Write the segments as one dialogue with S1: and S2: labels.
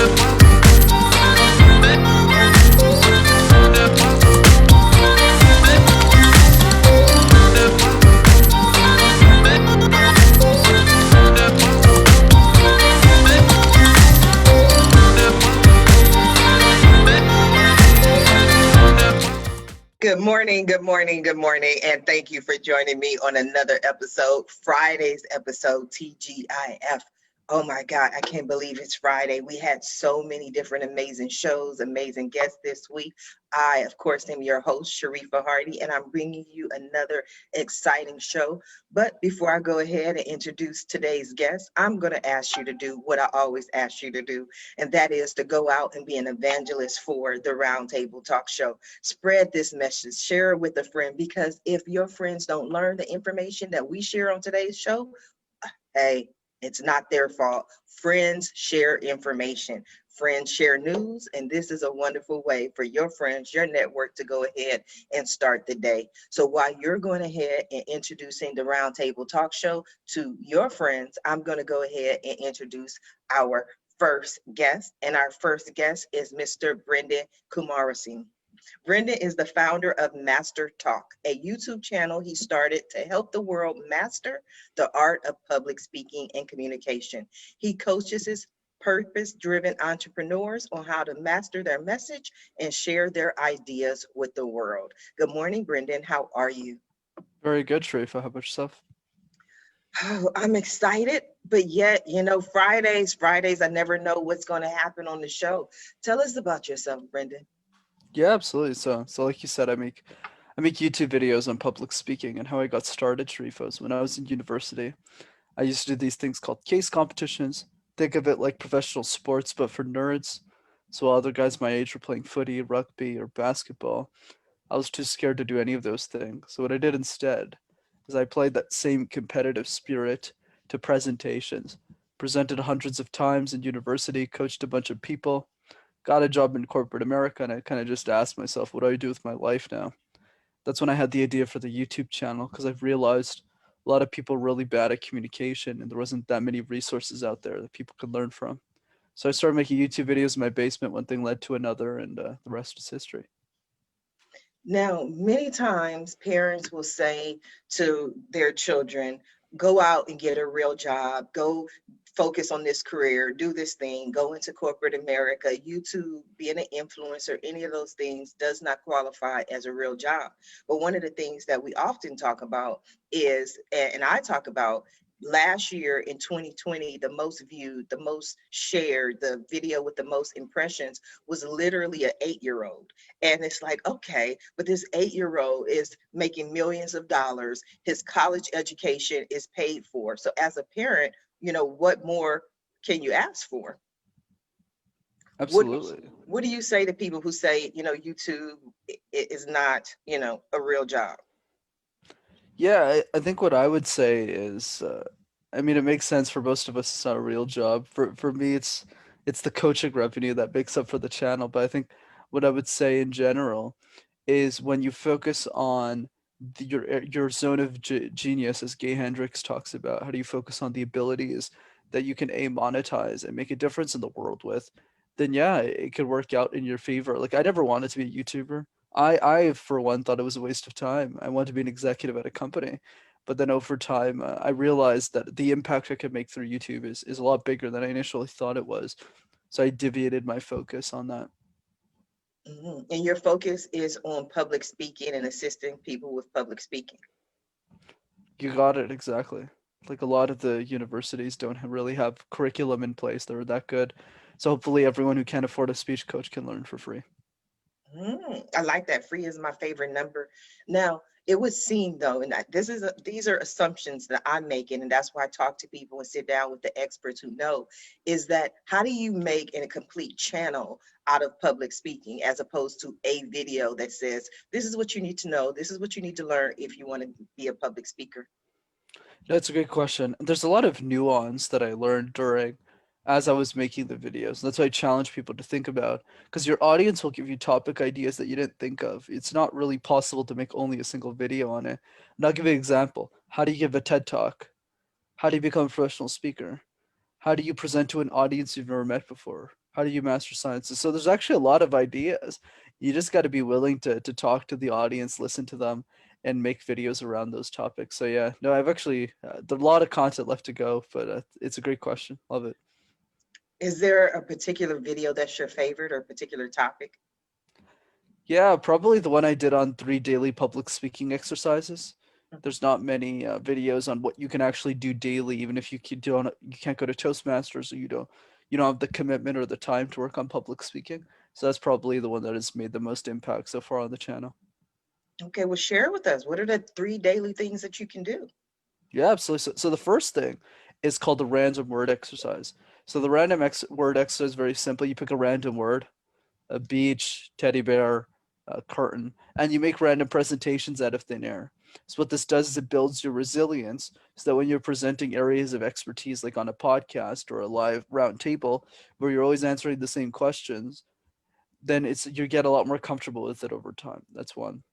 S1: Good morning, good morning, good morning, and thank you for joining me on another episode, Friday's episode, TGIF. Oh my God, I can't believe it's Friday. We had so many different amazing shows, amazing guests this week. I, of course, am your host, Sharifa Hardy, and I'm bringing you another exciting show. But before I go ahead and introduce today's guest, I'm going to ask you to do what I always ask you to do, and that is to go out and be an evangelist for the Roundtable Talk Show. Spread this message, share it with a friend, because if your friends don't learn the information that we share on today's show, hey, it's not their fault. Friends share information. Friends share news, and this is a wonderful way for your friends, your network, to go ahead and start the day. So while you're going ahead and introducing the Roundtable Talk Show to your friends, I'm going to go ahead and introduce our first guest, and our first guest is Mr. Brenden Kumarasamy. Brenden is the founder of MasterTalk, a YouTube channel he started to help the world master the art of public speaking and communication. He coaches his purpose-driven entrepreneurs on how to master their message and share their ideas with the world. Good morning, Brenden. How are you?
S2: Very good, Sharifa. How about yourself?
S1: Oh, I'm excited, but yet, Fridays, I never know what's going to happen on the show. Tell us about yourself, Brenden.
S2: Yeah, absolutely. So like you said, I make YouTube videos on public speaking, and how I got started, Sharifa, was when I was in university. I used to do these things called case competitions. Think of it like professional sports, but for nerds. So while other guys my age were playing footy, rugby, or basketball, I was too scared to do any of those things. So what I did instead is I applied that same competitive spirit to presentations. Presented hundreds of times in university, coached a bunch of people, got a job in corporate America, and I kind of just asked myself, what do I do with my life now? That's when I had the idea for the YouTube channel, because I've realized a lot of people are really bad at communication and there wasn't that many resources out there that people could learn from. So I started making YouTube videos in my basement. One thing led to another, and the rest is history.
S1: Now, many times parents will say to their children, go out and get a real job, go focus on this career, do this thing, go into corporate America. YouTube, being an influencer, any of those things does not qualify as a real job. But one of the things that we often talk about is, and I talk about, last year in 2020, the most viewed, the most shared, the video with the most impressions was literally an 8-year-old. And it's like, okay, but this 8-year-old is making millions of dollars. His college education is paid for. So as a parent, what more can you ask for? What
S2: Absolutely.
S1: what do you say to people who say, YouTube is not, a real job?
S2: Yeah, I think what I would say is, I mean, it makes sense for most of us. It's not a real job. For me, it's the coaching revenue that makes up for the channel. But I think what I would say in general is when you focus on your zone of genius, as Gay Hendricks talks about, how do you focus on the abilities that you can monetize and make a difference in the world with, then yeah, it could work out in your favor. Like I never wanted to be a YouTuber. I for one thought it was a waste of time. I wanted to be an executive at a company, but then over time, I realized that the impact I could make through YouTube is a lot bigger than I initially thought it was. So I deviated my focus on that.
S1: And your focus is on public speaking and assisting people with public speaking.
S2: You got it exactly. Like a lot of the universities don't really have curriculum in place that are that good. So hopefully everyone who can't afford a speech coach can learn for free.
S1: I like that. Free is my favorite number. Now, it would seem though, and these are assumptions that I'm making, and that's why I talk to people and sit down with the experts who know, is that how do you make a complete channel out of public speaking as opposed to a video that says, this is what you need to know, this is what you need to learn if you want to be a public speaker?
S2: That's a great question. There's a lot of nuance that I learned during as I was making the videos. That's why I challenge people to think about, because your audience will give you topic ideas that you didn't think of. It's not really possible to make only a single video on it. And I'll give you an example. How do you give a TED talk? How do you become a professional speaker? How do you present to an audience you've never met before? How do you master sciences? So there's actually a lot of ideas. You just got to be willing to talk to the audience, listen to them, and make videos around those topics. So yeah, no, I've actually there's a lot of content left to go, but it's a great question. Love it.
S1: Is there a particular video that's your favorite or a particular topic?
S2: Yeah, probably the one I did on 3 daily public speaking exercises. There's not many videos on what you can actually do daily, even if you can't go to Toastmasters or you don't have the commitment or the time to work on public speaking. So that's probably the one that has made the most impact so far on the channel.
S1: Okay, well, share with us. What are the 3 daily things that you can do?
S2: Yeah, absolutely. So the first thing is called the random word exercise. So the random word exercise is very simple. You pick a random word, a beach, teddy bear, a curtain, and you make random presentations out of thin air. So what this does is it builds your resilience so that when you're presenting areas of expertise, like on a podcast or a live round table, where you're always answering the same questions, then you get a lot more comfortable with it over time. That's one.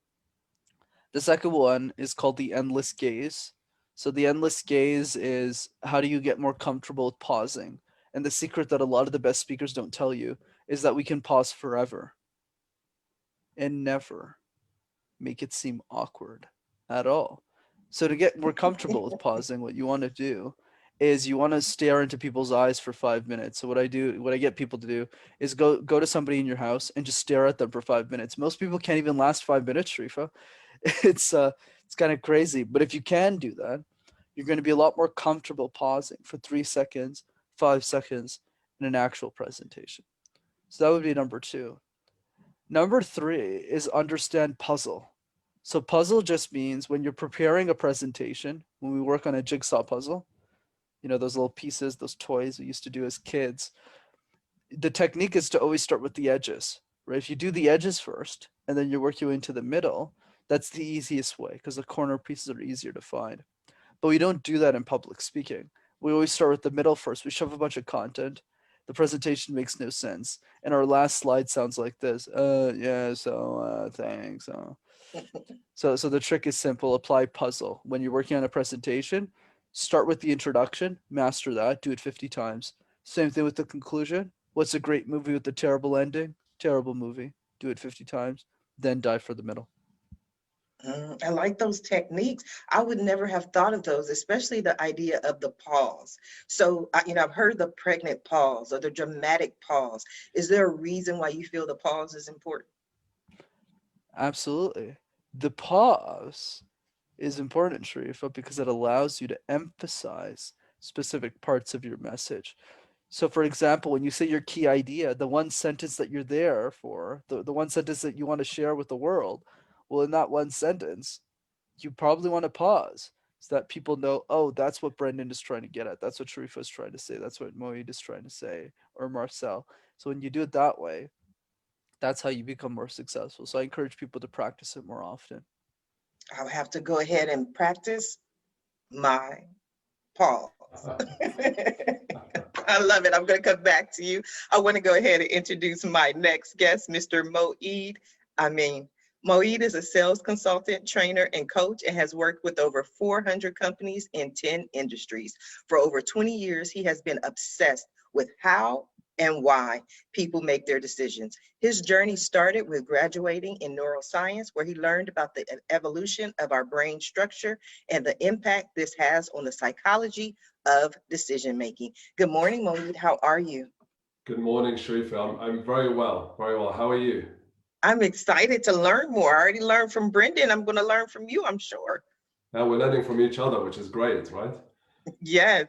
S2: The second one is called the endless gaze. So the endless gaze is how do you get more comfortable with pausing? And the secret that a lot of the best speakers don't tell you is that we can pause forever and never make it seem awkward at all. So to get more comfortable with pausing, what you want to do is you want to stare into people's eyes for 5 minutes. So what I get people to do is go to somebody in your house and just stare at them for 5 minutes. Most people can't even last 5 minutes, Sharifa. It's kind of crazy. But if you can do that, you're going to be a lot more comfortable pausing for 3 seconds, 5 seconds in an actual presentation. So that would be number two. Number three is understand puzzle. So puzzle just means when you're preparing a presentation, when we work on a jigsaw puzzle, those little pieces, those toys we used to do as kids, the technique is to always start with the edges, right? If you do the edges first and then you work your way into the middle, that's the easiest way because the corner pieces are easier to find. But we don't do that in public speaking. We always start with the middle first. We shove a bunch of content. The presentation makes no sense. And our last slide sounds like this. Yeah, so thanks. So the trick is simple. Apply puzzle. When you're working on a presentation, start with the introduction, master that, do it 50 times. Same thing with the conclusion. What's a great movie with a terrible ending? Terrible movie. Do it 50 times, then dive for the middle.
S1: I like those techniques. I would never have thought of those, especially the idea of the pause. So, I've heard the pregnant pause or the dramatic pause. Is there a reason why you feel the pause is important?
S2: Absolutely. The pause is important, Sharifa, because it allows you to emphasize specific parts of your message. So, for example, when you say your key idea, the one sentence that you're there for, the one sentence that you want to share with the world, well, in that one sentence, you probably want to pause so that people know, oh, that's what Brenden is trying to get at. That's what Sharifa is trying to say. That's what Moeed is trying to say, or Marcel. So when you do it that way, that's how you become more successful. So I encourage people to practice it more often.
S1: I'll have to go ahead and practice my pause. I love it. I'm going to come back to you. I want to go ahead and introduce my next guest, Mr. Moeed Amin. Moeed is a sales consultant, trainer, and coach, and has worked with over 400 companies in 10 industries. For over 20 years, he has been obsessed with how and why people make their decisions. His journey started with graduating in neuroscience, where he learned about the evolution of our brain structure and the impact this has on the psychology of decision making. Good morning, Moeed. How are you?
S3: Good morning, Sharifa. I'm very well, very well. How are you?
S1: I'm excited to learn more. I already learned from Brenden. I'm going to learn from you, I'm sure.
S3: Now we're learning from each other, which is great, right?
S1: Yes.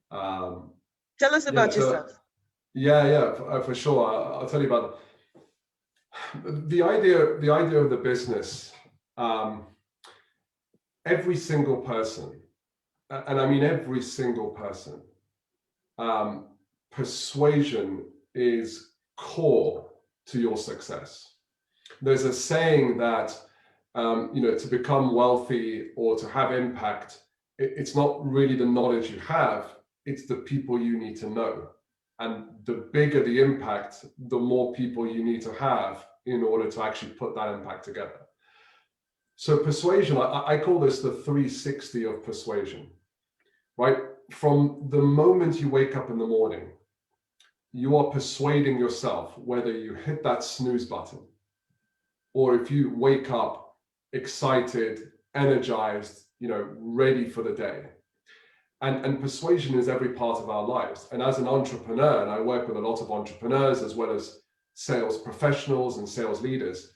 S1: Tell us about yourself.
S3: For sure. I'll tell you about the idea of the business. Every single person, and I mean every single person, persuasion is core to your success. There's a saying that to become wealthy or to have impact, it's not really the knowledge you have, it's the people you need to know. And the bigger the impact, the more people you need to have in order to actually put that impact together. So persuasion, I call this the 360 of persuasion, right? From the moment you wake up in the morning, you are persuading yourself, whether you hit that snooze button or if you wake up excited, energized, ready for the day. And persuasion is every part of our lives. And as an entrepreneur, and I work with a lot of entrepreneurs as well as sales professionals and sales leaders.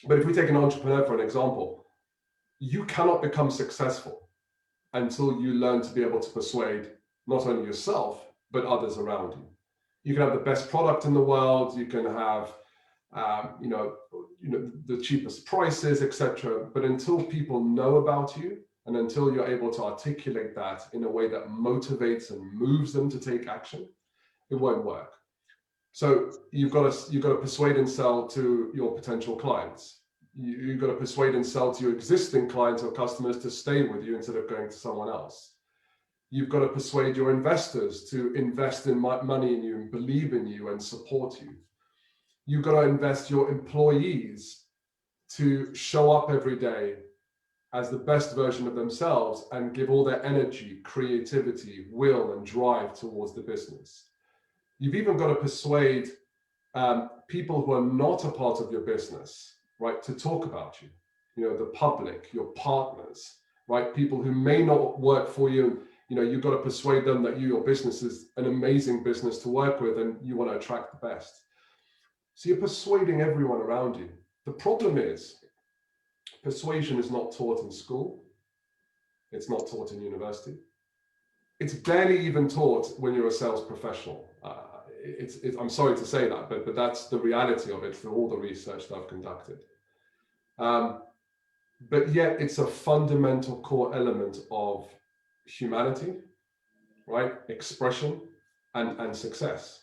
S3: But if we take an entrepreneur for an example, you cannot become successful until you learn to be able to persuade not only yourself, but others around you. You can have the best product in the world, you can have the cheapest prices, etc. But until people know about you, and until you're able to articulate that in a way that motivates and moves them to take action, it won't work. So you've got to persuade and sell to your potential clients. You've got to persuade and sell to your existing clients or customers to stay with you instead of going to someone else. You've got to persuade your investors to invest in money in you and believe in you and support you. You've got to invest your employees to show up every day as the best version of themselves and give all their energy, creativity, will, and drive towards the business. You've even got to persuade people who are not a part of your business, right, to talk about you. The public, your partners, right, people who may not work for you. You've got to persuade them that your business is an amazing business to work with and you want to attract the best. So you're persuading everyone around you. The problem is, persuasion is not taught in school. It's not taught in university. It's barely even taught when you're a sales professional. I'm sorry to say that, but that's the reality of it through all the research that I've conducted. But yet it's a fundamental core element of humanity, right? Expression and success.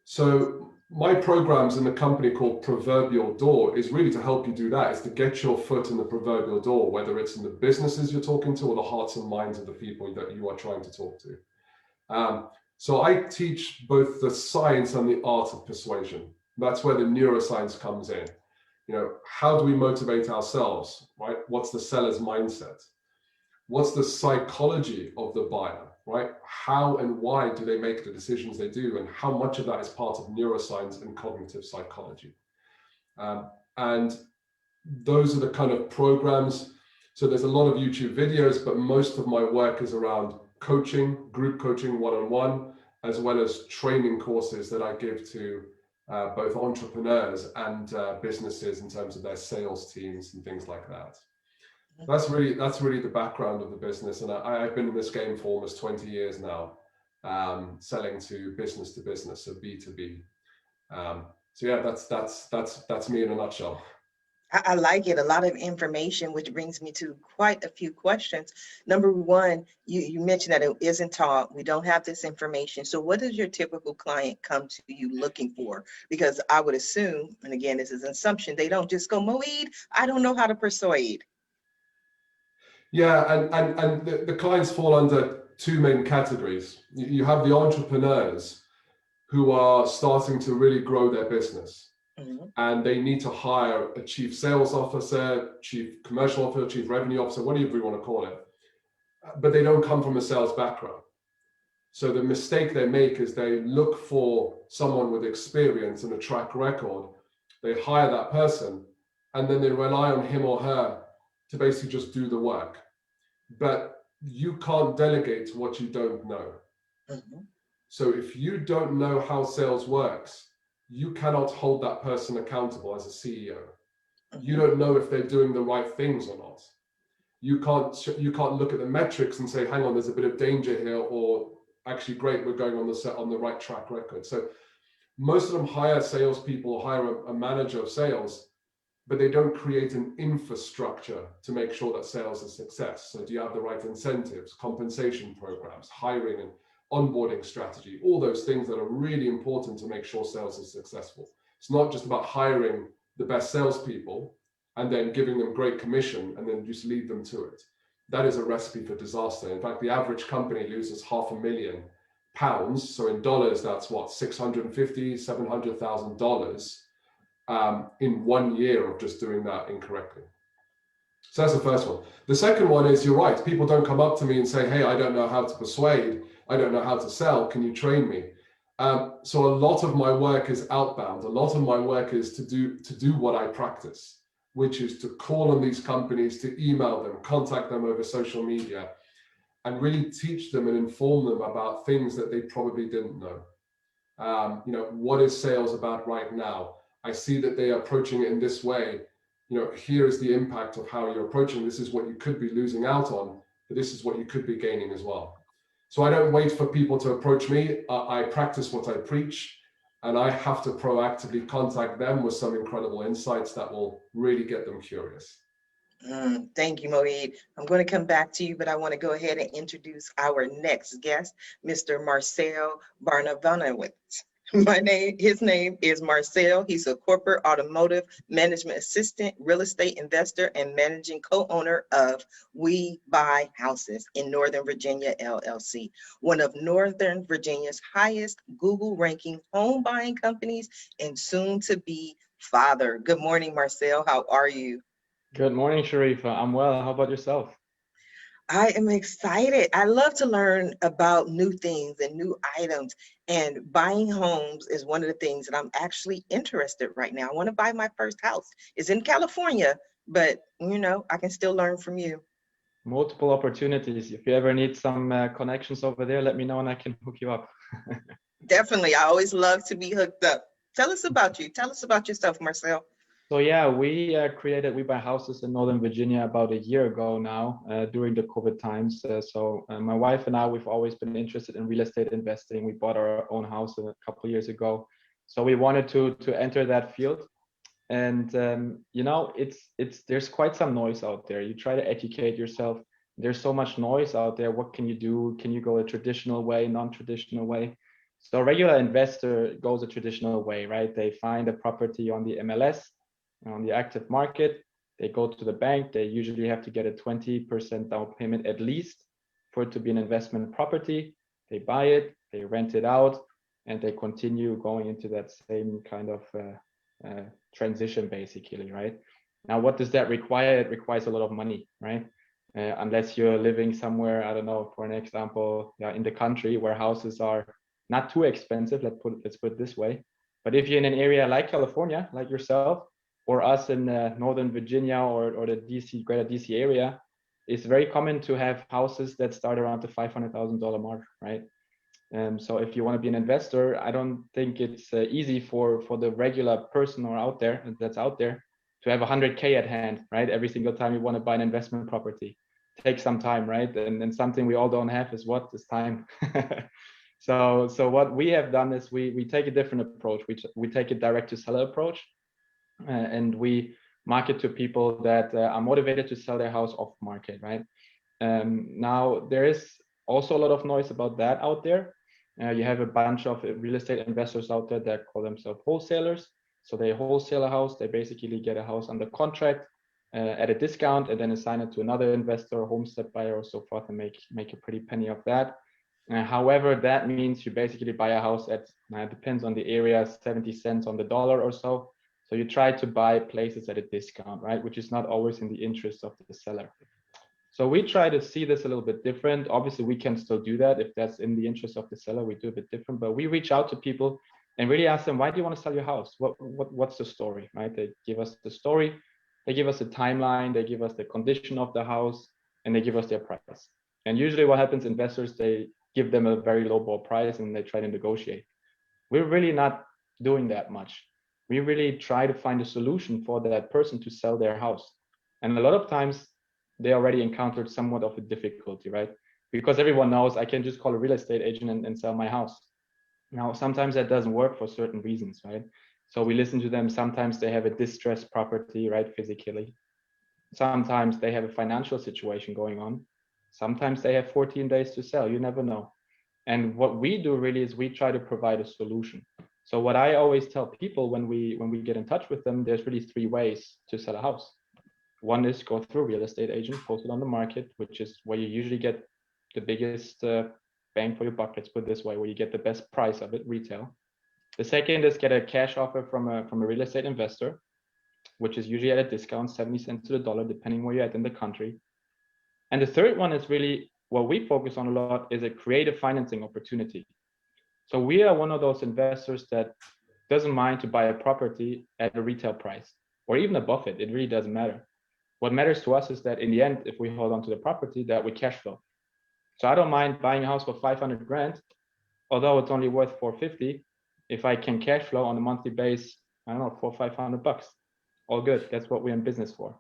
S3: So my programs in the company called Proverbial Door is really to help you do that, is to get your foot in the proverbial door, whether it's in the businesses you're talking to or the hearts and minds of the people that you are trying to talk to. So I teach both the science and the art of persuasion. That's where the neuroscience comes in. How do we motivate ourselves, right? What's the seller's mindset? What's the psychology of the buyer, right? How and why do they make the decisions they do? And how much of that is part of neuroscience and cognitive psychology? And those are the kind of programs. So there's a lot of YouTube videos, but most of my work is around coaching, group coaching, one-on-one, as well as training courses that I give to both entrepreneurs and businesses in terms of their sales teams and things like that. That's really the background of the business, and I've been in this game for almost 20 years now, selling to business, so B2B. So yeah, that's me in a nutshell.
S1: I like it. A lot of information, which brings me to quite a few questions. Number one, you mentioned that it isn't taught. We don't have this information. So what does your typical client come to you looking for? Because I would assume, and again, this is an assumption, they don't just go, Moeed, I don't know how to persuade.
S3: Yeah, and the clients fall under two main categories. You have the entrepreneurs who are starting to really grow their business. Mm-hmm. And they need to hire a chief sales officer, chief commercial officer, chief revenue officer, whatever you want to call it. But they don't come from a sales background. So the mistake they make is they look for someone with experience and a track record. They hire that person, and then they rely on him or her to basically just do the work. But you can't delegate what you don't know. Mm-hmm. So if you don't know how sales works, you cannot hold that person accountable as a CEO. Mm-hmm. You don't know if they're doing the right things or not. You can't look at the metrics and say, hang on, there's a bit of danger here, or actually, great, we're going on the right track record. So most of them hire salespeople or hire a manager of sales, but they don't create an infrastructure to make sure that sales is a success. So do you have the right incentives, compensation programs, hiring and onboarding strategy, all those things that are really important to make sure sales is successful. It's not just about hiring the best salespeople and then giving them great commission and then just lead them to it. That is a recipe for disaster. In fact, the average company loses £500,000. So in dollars, that's what, $650,000, $700,000 in 1 year of just doing that incorrectly. So that's the first one. The second one is, you're right, people don't come up to me and say, hey, I don't know how to persuade, I don't know how to sell, can you train me? So a lot of my work is outbound. A lot of my work is to do what I practice, which is to call on these companies, to email them, contact them over social media, and really teach them and inform them about things that they probably didn't know. What is sales about right now? I see that they are approaching it in this way. Here is the impact of how you're approaching. This is what you could be losing out on, but this is what you could be gaining as well. So I don't wait for people to approach me. I practice what I preach, and I have to proactively contact them with some incredible insights that will really get them curious.
S1: Thank you, Moeed. I'm going to come back to you, but I want to go ahead and introduce our next guest, Mr. Marcel Barwanietz. His name is Marcel. He's a corporate automotive management assistant, real estate investor, and managing co-owner of We Buy Houses in Northern Virginia, LLC, one of Northern Virginia's highest Google ranking home buying companies and soon to be father. Good morning, Marcel. How are you?
S4: Good morning, Sharifa. I'm well. How about yourself?
S1: I am excited. I love to learn about new things and new items, and buying homes is one of the things that I'm actually interested right now. I want to buy my first house. It's in California, but I can still learn from you.
S4: Multiple opportunities. If you ever need some connections over there, let me know and I can hook you up.
S1: Definitely. I always love to be hooked up. Tell us about you. Tell us about yourself, Marcel.
S4: So yeah, we created We Buy Houses in Northern Virginia about a year ago now, during the COVID times. My wife and I, we've always been interested in real estate investing. We bought our own house a couple of years ago. So we wanted to enter that field. And there's quite some noise out there. You try to educate yourself. There's so much noise out there. What can you do? Can you go a traditional way, non-traditional way? So a regular investor goes a traditional way, right? They find a property on the MLS, on the active market. They go to the bank. They usually have to get a 20% down payment at least for it to be an investment property. They buy it, they rent it out, and they continue going into that same kind of transition, basically, right? Now, what does that require? It requires a lot of money, right? Unless you're living somewhere, I don't know, for an example, in the country where houses are not too expensive, let's put it this way. But if you're in an area like California, like yourself, or us in Northern Virginia or the greater DC area, it's very common to have houses that start around the $500,000 mark, right? So if you want to be an investor, I don't think it's easy for the regular person that's out there to have 100K at hand, right? Every single time you want to buy an investment property. Take some time, right? And something we all don't have is what? Is time. So what we have done is we take a different approach. We take a direct to seller approach, and we market to people that are motivated to sell their house off market, right? Now there is also a lot of noise about that out there. You have a bunch of real estate investors out there that call themselves wholesalers. So they wholesale a house. They basically get a house under contract at a discount and then assign it to another investor, a homestead buyer, or so forth, and make a pretty penny of that. However, that means you basically buy a house at, depends on the area, 70 cents on the dollar or so. So you try to buy places at a discount, right? Which is not always in the interest of the seller. So we try to see this a little bit different. Obviously, we can still do that. If that's in the interest of the seller, we do a bit different. But we reach out to people and really ask them, why do you want to sell your house? What's the story, right? They give us the story. They give us a timeline. They give us the condition of the house, and they give us their price. And usually what happens, investors, they give them a very low ball price and they try to negotiate. We're really not doing that much. We really try to find a solution for that person to sell their house. And a lot of times they already encountered somewhat of a difficulty, right? Because everyone knows I can just call a real estate agent and sell my house. Now, sometimes that doesn't work for certain reasons, right? So we listen to them. Sometimes they have a distressed property, right, physically. Sometimes they have a financial situation going on. Sometimes they have 14 days to sell. You never know. And what we do really is we try to provide a solution. So what I always tell people when we get in touch with them, there's really three ways to sell a house. One is go through a real estate agent, post it on the market, which is where you usually get the biggest bang for your buck, let's put it this way, where you get the best price of it, retail. The second is get a cash offer from a real estate investor, which is usually at a discount, 70 cents to the dollar, depending where you're at in the country. And the third one is really what we focus on a lot, is a creative financing opportunity. So we are one of those investors that doesn't mind to buy a property at a retail price or even above it. It really doesn't matter. What matters to us is that in the end, if we hold on to the property, that we cash flow. So I don't mind buying a house for 500 grand, although it's only worth 450. If I can cash flow on a monthly base, I don't know, 400 or 500 bucks, all good. That's what we're in business for.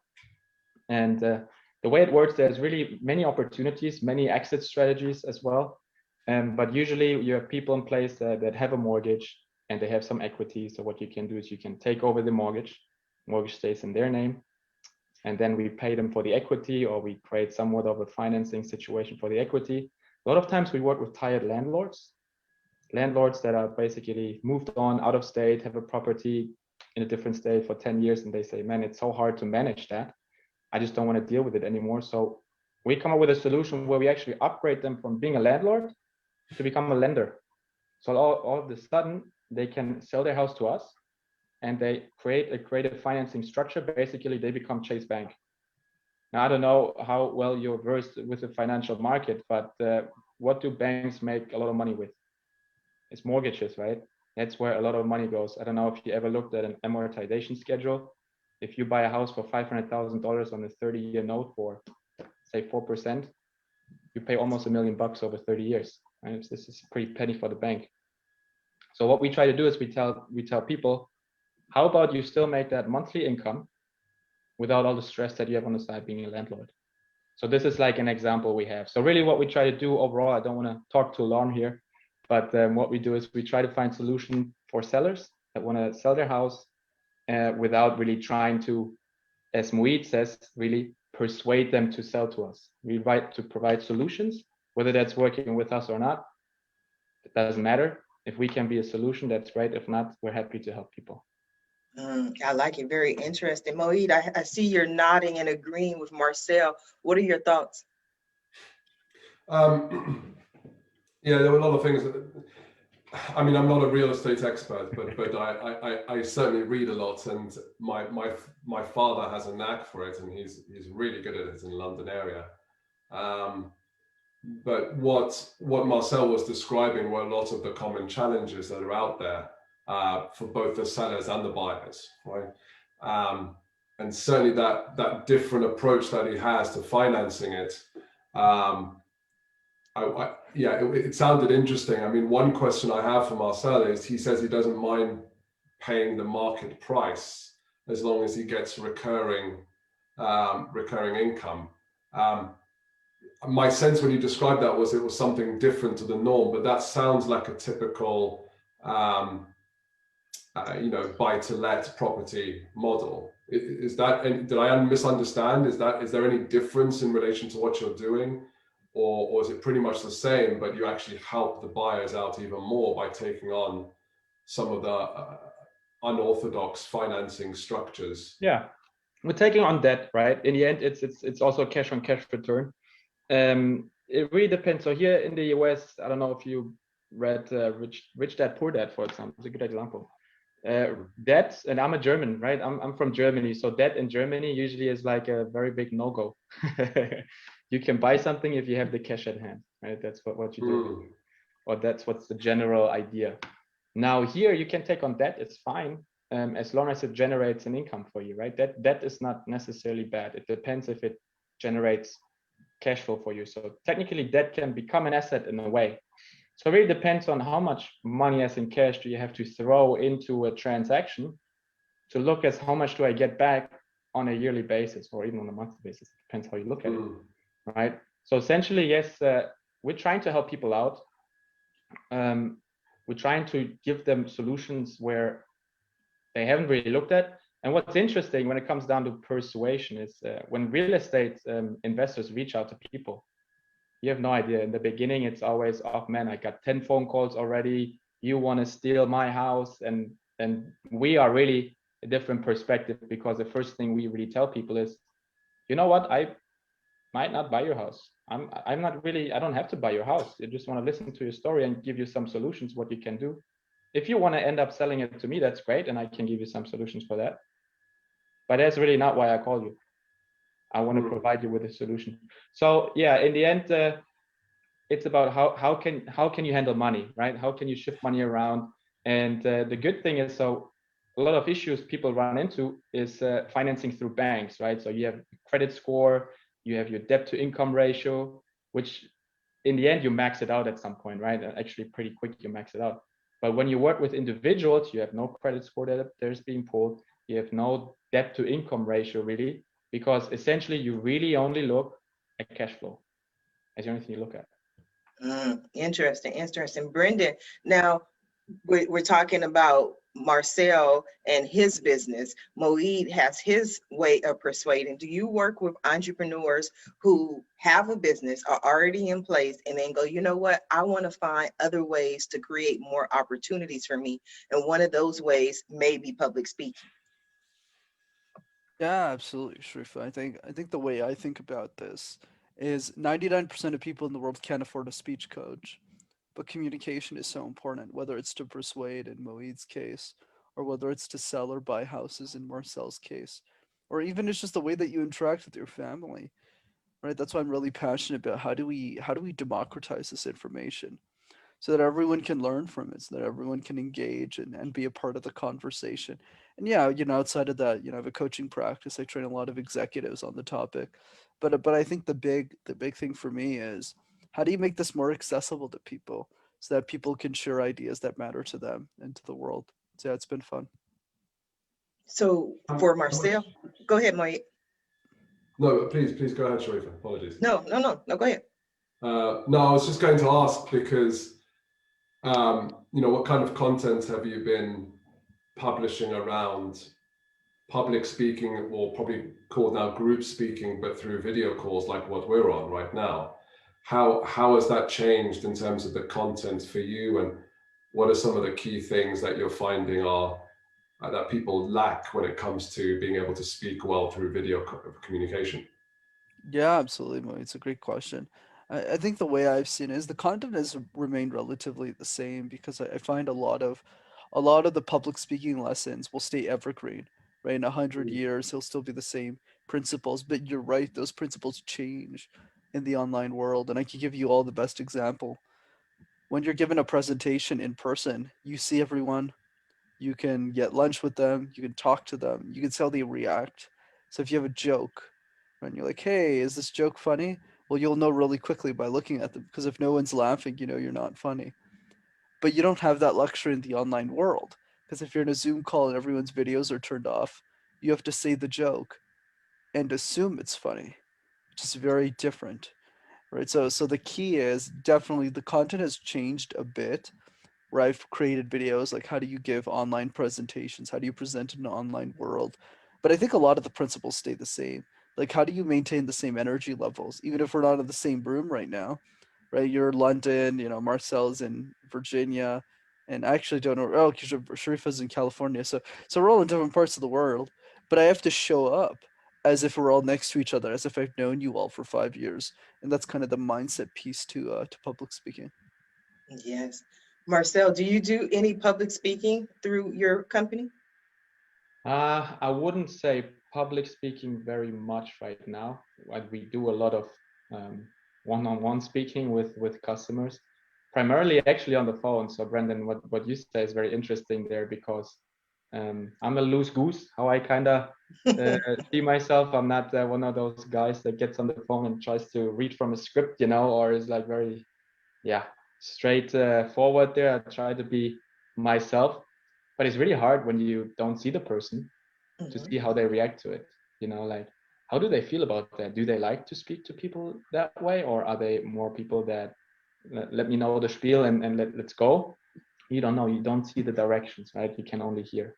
S4: And the way it works, there's really many opportunities, many exit strategies as well. But usually you have people in place that have a mortgage and they have some equity. So what you can do is you can take over the mortgage stays in their name. And then we pay them for the equity, or we create somewhat of a financing situation for the equity. A lot of times we work with tired landlords that are basically moved on out of state, have a property in a different state for 10 years. And they say, man, it's so hard to manage that. I just don't want to deal with it anymore. So we come up with a solution where we actually upgrade them from being a landlord to become a lender. So all of a sudden they can sell their house to us and they create a creative financing structure. Basically, they become Chase Bank. Now, I don't know how well you're versed with the financial market, but what do banks make a lot of money with? It's mortgages, right? That's where a lot of money goes. I don't know if you ever looked at an amortization schedule. If you buy a house for $500,000 on a 30-year note for, say, 4%, you pay almost $1 million over 30 years. Right? This is a pretty penny for the bank. So what we try to do is we tell people, how about you still make that monthly income without all the stress that you have on the side being a landlord? So this is like an example we have. So really what we try to do overall, I don't want to talk too long here, but what we do is we try to find solution for sellers that want to sell their house without really trying to, as Moeed says, really persuade them to sell to us. We try to provide solutions, whether that's working with us or not, it doesn't matter. If we can be a solution, that's great. If not, we're happy to help people.
S1: I like it. Very interesting. Moeed, I see you're nodding and agreeing with Marcel. What are your thoughts?
S3: Yeah, there were a lot of things. I mean, I'm not a real estate expert, but I certainly read a lot, and my father has a knack for it, and he's really good at it in the London area. But what Marcel was describing were a lot of the common challenges that are out there for both the sellers and the buyers, right? And certainly that different approach that he has to financing it. It sounded interesting. I mean, one question I have for Marcel is, he says he doesn't mind paying the market price as long as he gets recurring income. My sense when you described that was it was something different to the norm, but that sounds like a typical buy-to-let property model. Is that, and did I misunderstand? Is there any difference in relation to what you're doing? Or is it pretty much the same, but you actually help the buyers out even more by taking on some of the unorthodox financing structures?
S4: Yeah, we're taking on debt, right? In the end, it's also a cash on cash return. It really depends. So here in the US, I don't know if you read Rich Dad Poor Dad, for example. It's a good example. Debt, and I'm a German, right? I'm from Germany, so debt in Germany usually is like a very big no-go. You can buy something if you have the cash at hand, right? That's what you do, or that's what's the general idea. Now here you can take on debt, it's fine, as long as it generates an income for you, right? That is not necessarily bad. It depends if it generates cash flow for you. So technically debt can become an asset in a way. So it really depends on how much money as in cash do you have to throw into a transaction to look at how much do I get back on a yearly basis or even on a monthly basis. It depends how you look at it, right? So essentially, yes, we're trying to help people out. We're trying to give them solutions where they haven't really looked at. And what's interesting when it comes down to persuasion is when real estate investors reach out to people, you have no idea. In the beginning, it's always, oh man, I got 10 phone calls already. You want to steal my house. And we are really a different perspective, because the first thing we really tell people is, you know what, I might not buy your house. I'm not really, I don't have to buy your house. I just want to listen to your story and give you some solutions, what you can do. If you want to end up selling it to me, that's great. And I can give you some solutions for that. But that's really not why I called you. I want to provide you with a solution. So yeah, in the end, it's about how can you handle money, right? How can you shift money around? And the good thing is, so a lot of issues people run into is financing through banks, right? So you have credit score, you have your debt to income ratio, which in the end you max it out at some point, right? Actually pretty quick you max it out. But when you work with individuals, you have no credit score that there's being pulled, you have no debt to income ratio really, because essentially you really only look at cash flow as the only thing you look at.
S1: Interesting, interesting. Brenden, now we're talking about Marcel and his business. Moeed has his way of persuading. Do you work with entrepreneurs who have a business, are already in place, and then go, you know what, I want to find other ways to create more opportunities for me? And one of those ways may be public speaking.
S2: Yeah, absolutely, Sharifa. I think the way I think about this is 99% of people in the world can't afford a speech coach, but communication is so important, whether it's to persuade in Moeed's case, or whether it's to sell or buy houses in Marcel's case, or even it's just the way that you interact with your family, right? That's why I'm really passionate about how do we democratize this information so that everyone can learn from it, so that everyone can engage and be a part of the conversation. And yeah, outside of that, I have a coaching practice. I train a lot of executives on the topic. But I think the big thing for me is how do you make this more accessible to people so that people can share ideas that matter to them and to the world. So yeah, it's been fun.
S1: So for Marcel, go ahead, Moeed.
S3: No, please go ahead, Sharifa. Apologies.
S1: No, go ahead.
S3: No, I was just going to ask because, what kind of content have you been publishing around public speaking, or probably called now group speaking, but through video calls like what we're on right now? How has that changed in terms of the content for you, and what are some of the key things that you're finding are that people lack when it comes to being able to speak well through video communication?
S2: Yeah, absolutely, Mo. It's a great question. I think the way I've seen it is the content has remained relatively the same because I find a lot of the public speaking lessons will stay evergreen, right? In 100 years, he'll still be the same principles. But you're right, those principles change in the online world. And I can give you all the best example. When you're given a presentation in person, you see everyone, you can get lunch with them, you can talk to them, you can see how they react. So if you have a joke, and you're like, hey, is this joke funny? Well, you'll know really quickly by looking at them, because if no one's laughing, you know you're not funny. But you don't have that luxury in the online world, because if you're in a Zoom call and everyone's videos are turned off, you have to say the joke and assume it's funny, which is very different, right? So the key is definitely the content has changed a bit, where I've created videos like how do you give online presentations, how do you present in an online world. But I think a lot of the principles stay the same. Like how do you maintain the same energy levels, even if we're not in the same room right now, right? You're in London, Marcel's in Virginia, and I actually don't know. Oh, Sharifa's in California, so we're all in different parts of the world. But I have to show up as if we're all next to each other, as if I've known you all for 5 years, and that's kind of the mindset piece to public speaking.
S1: Yes. Marcel, do you do any public speaking through your company?
S4: I wouldn't say public speaking very much right now. We do a lot of one-on-one speaking with customers, primarily actually on the phone. So Brenden, what you say is very interesting there, because I'm a loose goose, how I kind of see myself. I'm not one of those guys that gets on the phone and tries to read from a script, or is like very, straight forward there. I try to be myself, but it's really hard when you don't see the person to see how they react to it. Like, how do they feel about that? Do they like to speak to people that way, or are they more people that let me know the spiel and let's go? You don't know. You don't see the directions, right? You can only hear.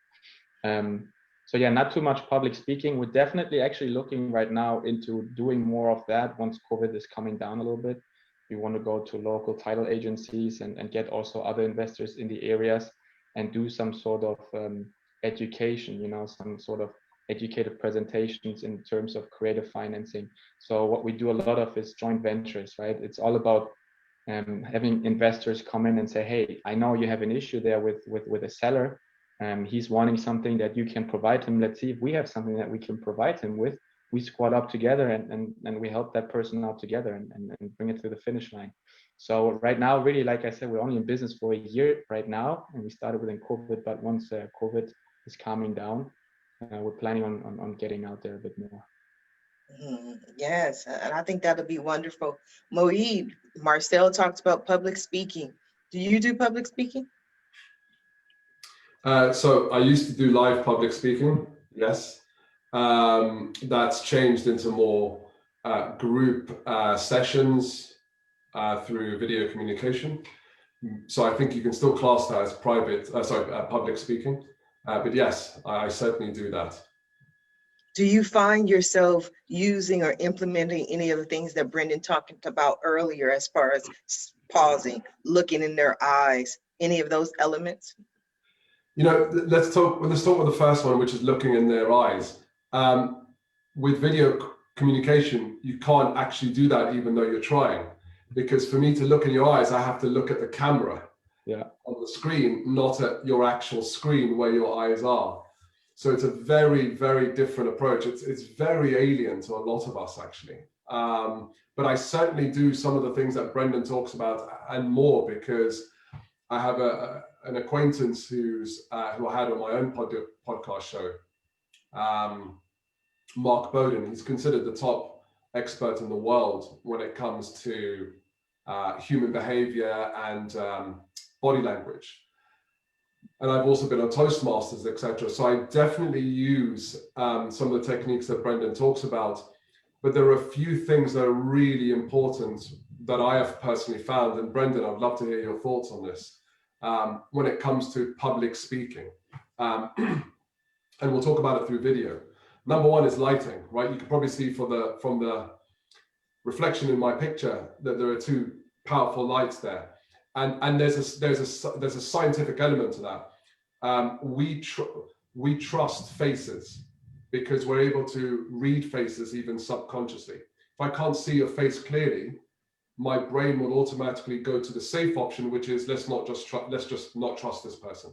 S4: So yeah, not too much public speaking. We're definitely actually looking right now into doing more of that once COVID is coming down a little bit. We want to go to local title agencies and get also other investors in the areas and do some sort of education, some sort of educated presentations in terms of creative financing. So what we do a lot of is joint ventures, right? It's all about having investors come in and say, hey, I know you have an issue there with a seller. He's wanting something that you can provide him. Let's see if we have something that we can provide him with. We squad up together and we help that person out together and bring it to the finish line. So right now, really, like I said, we're only in business for a year right now, and we started within COVID. But once COVID is calming down, we're planning on getting out there a bit more.
S1: Yes, and I think that'll be wonderful. Moeed, Marcel talks about public speaking. Do you do public speaking?
S3: So I used to do live public speaking, yes. That's changed into more group sessions through video communication. So I think you can still class that as public speaking. But yes, I certainly do that.
S1: Do you find yourself using or implementing any of the things that Brenden talked about earlier as far as pausing, looking in their eyes, any of those elements?
S3: You know, let's talk with the first one, which is looking in their eyes. With video communication, you can't actually do that even though you're trying. Because for me to look in your eyes, I have to look at the camera on the screen, not at your actual screen where your eyes are. So it's a very, very different approach. It's very alien to a lot of us, actually. But I certainly do some of the things that Brenden talks about and more, because I have an acquaintance who I had on my own podcast show, Mark Bowden. He's considered the top expert in the world when it comes to human behavior and body language. And I've also been on Toastmasters, etc. So I definitely use some of the techniques that Brenden talks about. But there are a few things that are really important that I have personally found. And Brenden, I'd love to hear your thoughts on this when it comes to public speaking. And we'll talk about it through video. Number one is lighting, right? You can probably see from the reflection in my picture that there are two powerful lights there. And there's a scientific element to that. We trust faces because we're able to read faces even subconsciously. If I can't see your face clearly, my brain will automatically go to the safe option, which is let's just not trust this person,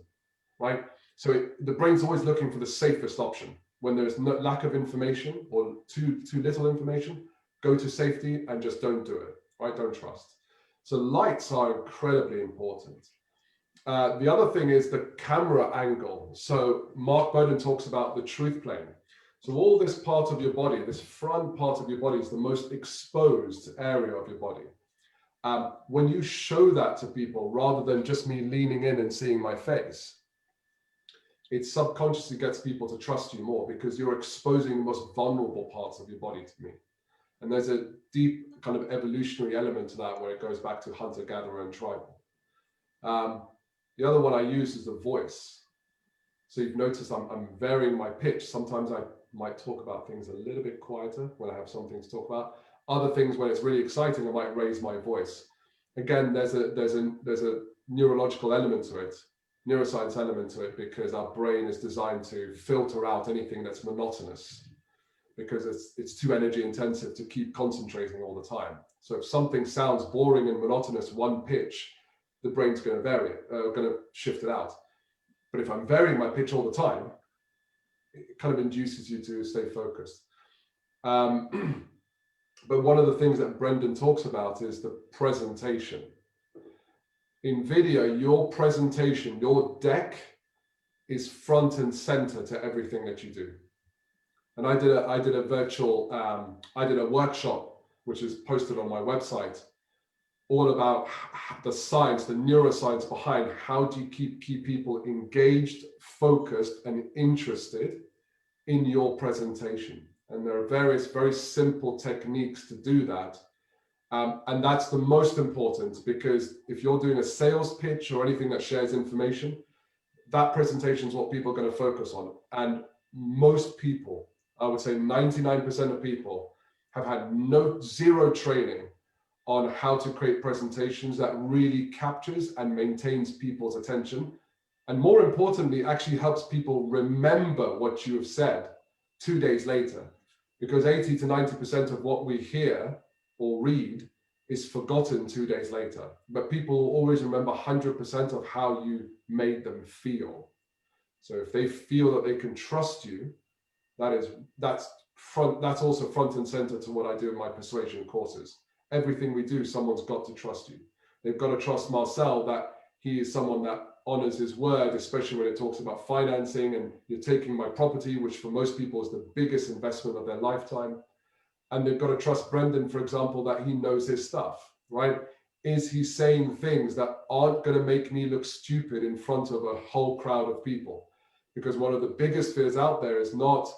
S3: right? So the brain's always looking for the safest option. When there's no lack of information or too little information, go to safety and just don't do it, right? Don't trust. So lights are incredibly important. The other thing is the camera angle. So Mark Bowden talks about the truth plane. So all this part of your body, this front part of your body is the most exposed area of your body. When you show that to people, rather than just me leaning in and seeing my face, it subconsciously gets people to trust you more because you're exposing the most vulnerable parts of your body to me. And there's a deep kind of evolutionary element to that where it goes back to hunter-gatherer and tribal. The other one I use is the voice. So you've noticed I'm varying my pitch. Sometimes I might talk about things a little bit quieter when I have something to talk about. Other things, when it's really exciting, I might raise my voice. Again, there's a neurological element to it, neuroscience element to it, because our brain is designed to filter out anything that's monotonous, because it's too energy intensive to keep concentrating all the time. So if something sounds boring and monotonous, one pitch, the brain's going to vary it, going to shift it out. But if I'm varying my pitch all the time, it kind of induces you to stay focused. But one of the things that Brenden talks about is the presentation. In video, your presentation, your deck is front and center to everything that you do. And I did a workshop, which is posted on my website, all about the science, the neuroscience behind how do you keep people engaged, focused, and interested in your presentation. And there are various very simple techniques to do that. And that's the most important, because if you're doing a sales pitch or anything that shares information, that presentation is what people are going to focus on. And most people, I would say 99% of people, have had zero training on how to create presentations that really captures and maintains people's attention. And more importantly, actually helps people remember what you have said 2 days later. Because 80 to 90% of what we hear or read is forgotten 2 days later. But people always remember 100% of how you made them feel. So if they feel that they can trust you, that's also front and center to what I do in my persuasion courses. Everything we do, someone's got to trust you. They've got to trust Marcel that he is someone that honors his word, especially when it talks about financing and you're taking my property, which for most people is the biggest investment of their lifetime. And they've got to trust Brenden, for example, that he knows his stuff, right? Is he saying things that aren't going to make me look stupid in front of a whole crowd of people? Because one of the biggest fears out there is not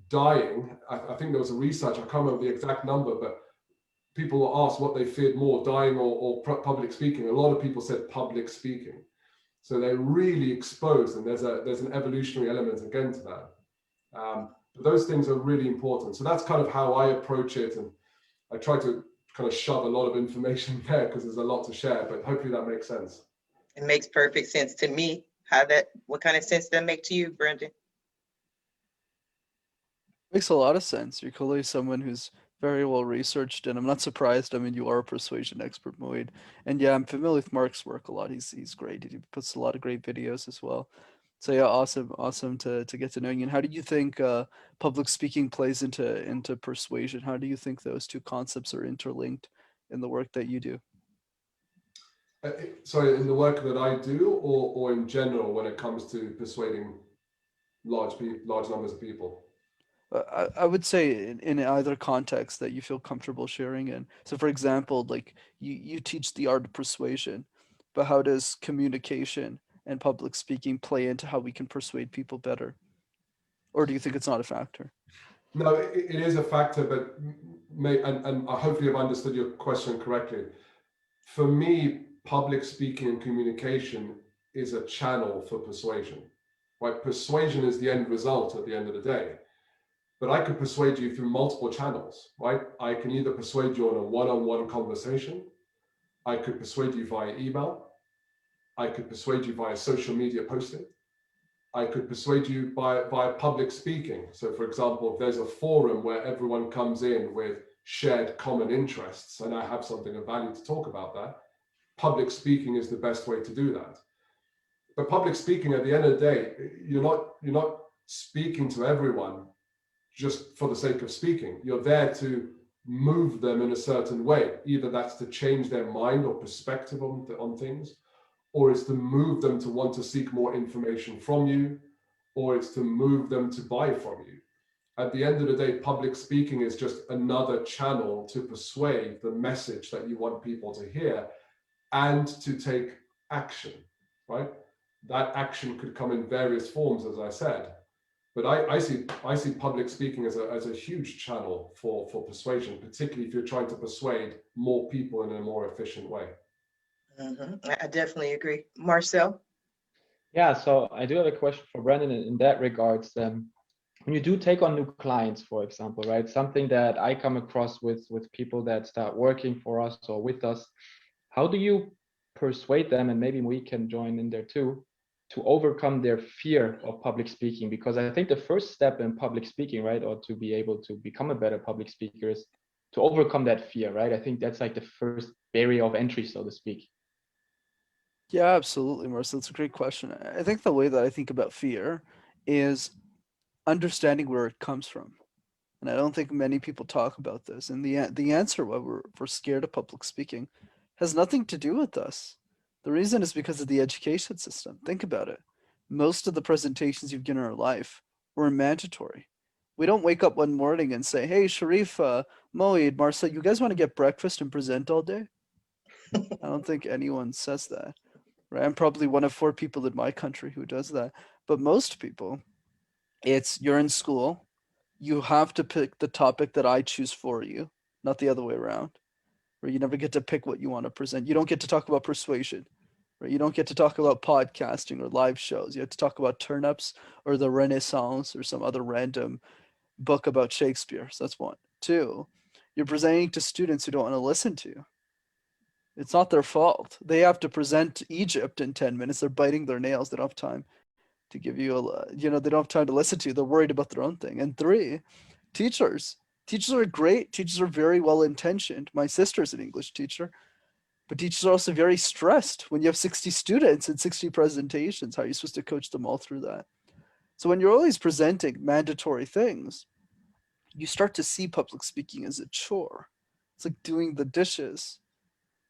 S3: dying. I think there was a research, I can't remember the exact number, but people were asked what they feared more, dying or public speaking. A lot of people said public speaking. So they're really exposed, and there's an evolutionary element again to that. But those things are really important. So that's kind of how I approach it, and I try to kind of shove a lot of information there because there's a lot to share, but hopefully that makes sense.
S1: It makes perfect sense to me. What kind of sense does that make to you, Brenden?
S2: Makes a lot of sense. You're clearly someone who's very well researched, and I'm not surprised. I mean, you are a persuasion expert, Moeed. And yeah, I'm familiar with Mark's work a lot. He's great. He puts a lot of great videos as well. So yeah, awesome to get to know you. And how do you think public speaking plays into persuasion? How do you think those two concepts are interlinked in the work that you do?
S3: Sorry, in the work that I do, or in general when it comes to persuading large numbers of people?
S2: I would say in either context that you feel comfortable sharing in. So for example, like you teach the art of persuasion, but how does communication and public speaking play into how we can persuade people better? Or do you think it's not a factor?
S3: No, it is a factor, but and hopefully I've understood your question correctly. For me, public speaking and communication is a channel for persuasion, right? Persuasion is the end result at the end of the day. But I could persuade you through multiple channels, right? I can either persuade you on a one-on-one conversation. I could persuade you via email. I could persuade you via social media posting. I could persuade you via public speaking. So for example, if there's a forum where everyone comes in with shared common interests and I have something of value to talk about that, public speaking is the best way to do that. But public speaking, at the end of the day, you're not speaking to everyone just for the sake of speaking. You're there to move them in a certain way. Either that's to change their mind or perspective on things, or it's to move them to want to seek more information from you, or it's to move them to buy from you. At the end of the day, public speaking is just another channel to persuade the message that you want people to hear and to take action, right? That action could come in various forms, as I said. But I see public speaking as a huge channel for persuasion, particularly if you're trying to persuade more people in a more efficient way.
S1: I definitely agree. Marcel?
S4: Yeah, so I do have a question for Brenden in that regards. When you do take on new clients, for example, right? Something that I come across with people that start working for us or with us, how do you persuade them, and maybe we can join in there too, to overcome their fear of public speaking? Because I think the first step in public speaking, right, or to be able to become a better public speaker is to overcome that fear, right? I think that's like the first barrier of entry, so to speak.
S2: Yeah, absolutely, Marcel. That's a great question. I think the way that I think about fear is understanding where it comes from. And I don't think many people talk about this. And the answer why we're scared of public speaking has nothing to do with us. The reason is because of the education system. Think about it. Most of the presentations you've given in our life were mandatory. We don't wake up one morning and say, hey, Sharif, Moeed, Marcel, you guys want to get breakfast and present all day? I don't think anyone says that. Right? I'm probably one of 4 people in my country who does that. But most people, it's you're in school, you have to pick the topic that I choose for you, not the other way around. Where you never get to pick what you want to present. You don't get to talk about persuasion, right? You don't get to talk about podcasting or live shows. You have to talk about turnips or the Renaissance or some other random book about Shakespeare. So that's 1. 2, you're presenting to students who don't want to listen to you. It's not their fault. They have to present Egypt in 10 minutes. They're biting their nails. They don't have time to give you they don't have time to listen to you. They're worried about their own thing. And 3, teachers. Teachers are great. Teachers are very well intentioned. My sister's an English teacher, but teachers are also very stressed. When you have 60 students and 60 presentations, how are you supposed to coach them all through that? So when you're always presenting mandatory things, you start to see public speaking as a chore. It's like doing the dishes.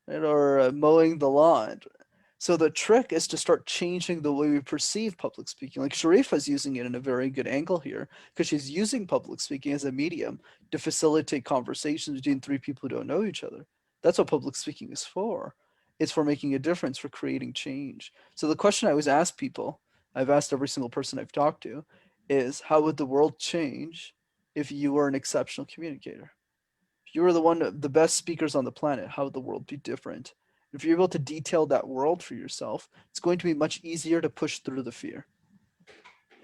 S2: right? Or mowing the lawn. So the trick is to start changing the way we perceive public speaking. Like Sharifa's using it in a very good angle here because she's using public speaking as a medium to facilitate conversations between three people who don't know each other. That's what public speaking is for. It's for making a difference, for creating change. So the question I always ask people, I've asked every single person I've talked to, is how would the world change if you were an exceptional communicator? If you were the best speakers on the planet, how would the world be different? If you're able to detail that world for yourself, it's going to be much easier to push through the fear.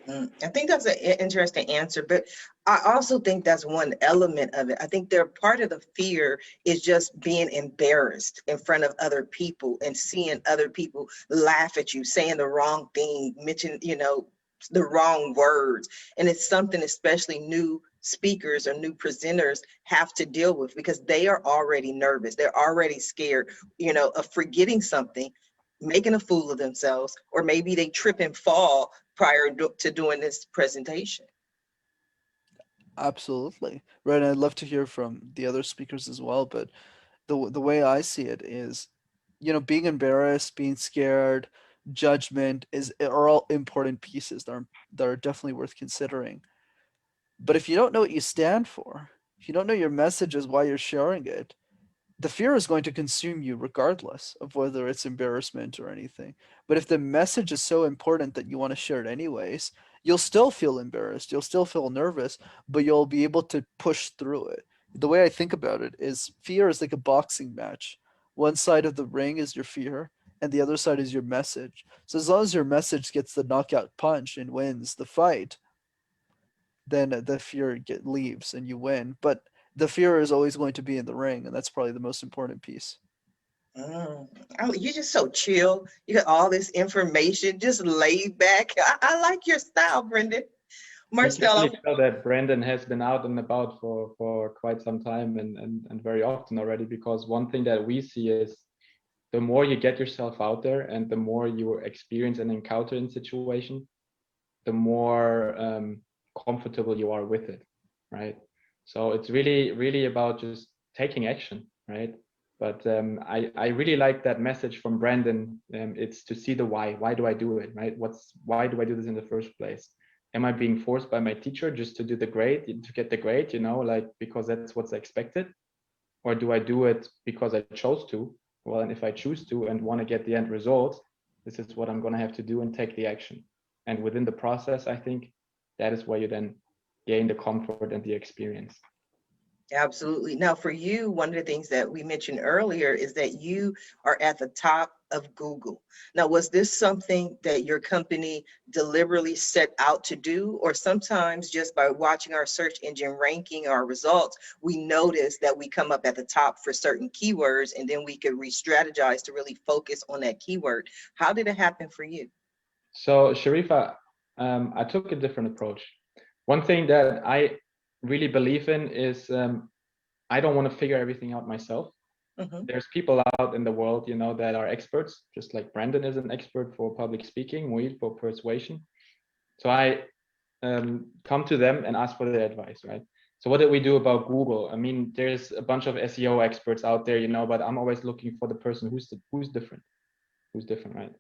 S1: I think that's an interesting answer, but I also think that's one element of it. I think part of the fear is just being embarrassed in front of other people and seeing other people laugh at you, saying the wrong thing, mention, the wrong words. And it's something especially new speakers or new presenters have to deal with because they are already nervous. They're already scared, of forgetting something, making a fool of themselves, or maybe they trip and fall prior to doing this presentation.
S2: Absolutely. Right. And I'd love to hear from the other speakers as well. But the way I see it is, being embarrassed, being scared, judgment are all important pieces that are definitely worth considering. But if you don't know what you stand for, if you don't know your message is why you're sharing it, the fear is going to consume you regardless of whether it's embarrassment or anything. But if the message is so important that you want to share it anyways, you'll still feel embarrassed, you'll still feel nervous, but you'll be able to push through it. The way I think about it is fear is like a boxing match. One side of the ring is your fear, and the other side is your message. So as long as your message gets the knockout punch and wins the fight, then the fear leaves and you win. But the fear is always going to be in the ring, and that's probably the most important piece.
S1: Oh, you're just so chill. You got all this information, just laid back. I like your style, Brenden.
S4: I can really
S1: Marcel,
S4: tell that Brenden has been out and about for quite some time and very often already, because one thing that we see is the more you get yourself out there and the more you experience and encounter in situation, the more comfortable you are with it, right? So it's really, really about just taking action, right? But I really like that message from Brenden. It's to see the why. Why do I do it, right? Why do I do this in the first place? Am I being forced by my teacher just to do the grade, to get the grade, like because that's what's expected? Or do I do it because I chose to? Well, and if I choose to and want to get the end result, this is what I'm going to have to do and take the action. And within the process, I think that is where you then gain the comfort and the experience.
S1: absolutely. Now, for you, one of the things that we mentioned earlier is that you are at the top of Google. Now, was this something that your company deliberately set out to do, or sometimes just by watching our search engine ranking our results, we notice that we come up at the top for certain keywords, and then we could re-strategize to really focus on that keyword? How did it happen for you?
S4: So, Sharifa, I took a different approach. One thing that I really believe in is I don't want to figure everything out myself. There's people out in the world, that are experts, just like Brenden is an expert for public speaking, Moeed for persuasion. So I come to them and ask for their advice, right? So what did we do about Google? I mean, there's a bunch of SEO experts out there, but I'm always looking for the person who's different, right?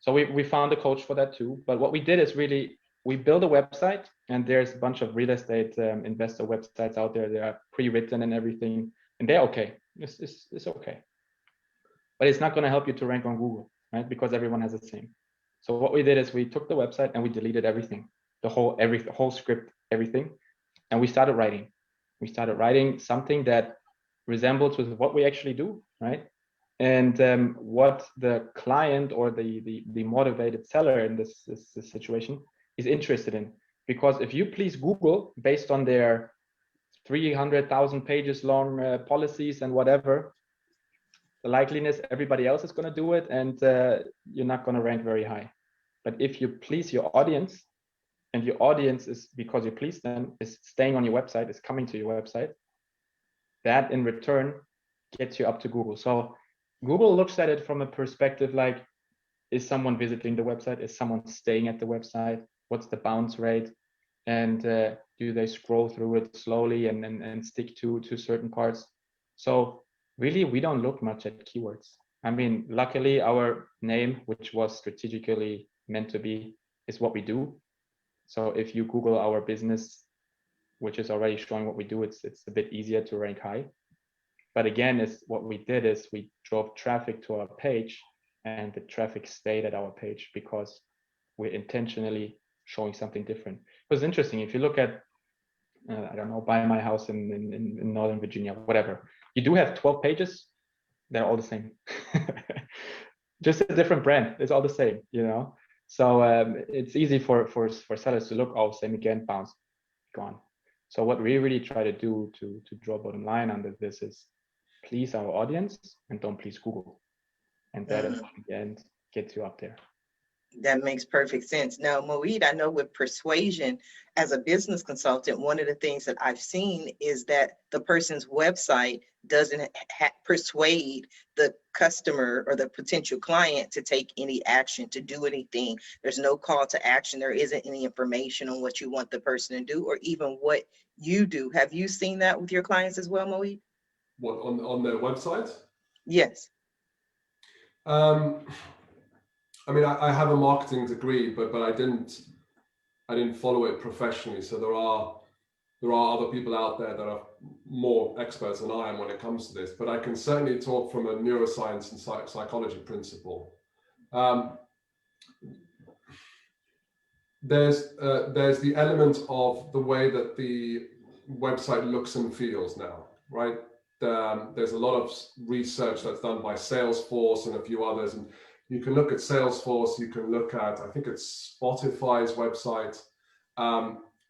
S4: So we found a coach for that too. But what we did is we built a website, and there's a bunch of real estate investor websites out there. They are pre-written and everything, and they're okay. It's okay, but it's not going to help you to rank on Google, right? Because everyone has the same. So what we did is we took the website and we deleted everything, the whole script, everything, and we started writing. We started writing something that resembles with what we actually do, right? And what the client or the motivated seller in this situation is interested in. Because if you please Google based on their 300,000 pages long policies and whatever, the likeliness everybody else is going to do it, and you're not going to rank very high. But if you please your audience, and your audience is, because you please them, is staying on your website, is coming to your website, that in return gets you up to Google. So Google looks at it from a perspective like, is someone visiting the website? Is someone staying at the website? What's the bounce rate? And do they scroll through it slowly and stick to certain parts? So Really, we don't look much at keywords. I mean, luckily our name, which was strategically meant to be, is what we do. So if you Google our business, which is already showing what we do, it's a bit easier to rank high. But again, what we did is we drove traffic to our page, and the traffic stayed at our page because we're intentionally showing something different. It was interesting. If you look at, I don't know, buy my house in Northern Virginia, whatever, you do have 12 pages. They're all the same. Just a different brand. It's all the same, you know? So it's easy for sellers to look, oh, same again, bounce, gone. So what we really try to do to draw bottom line under this is please our audience and don't please Google. And that in the end gets you up there.
S1: That makes perfect sense. Now, Moeed, I know with Persuasion, as a business consultant, one of the things that I've seen is that the person's website doesn't persuade the customer or the potential client to take any action, to do anything. There's no call to action. There isn't any information on what you want the person to do or even what you do. Have you seen that with your clients as well, Moeed?
S3: What, on their website?
S1: Yes.
S3: I mean, I have a marketing degree, but I didn't follow it professionally. So there are other people out there that are more experts than I am when it comes to this. But I can certainly talk from a neuroscience and psychology principle. There's the element of the way that the website looks and feels now, right? There's a lot of research that's done by Salesforce and a few others, and you can look at Salesforce, you can look at, I think it's Spotify's website.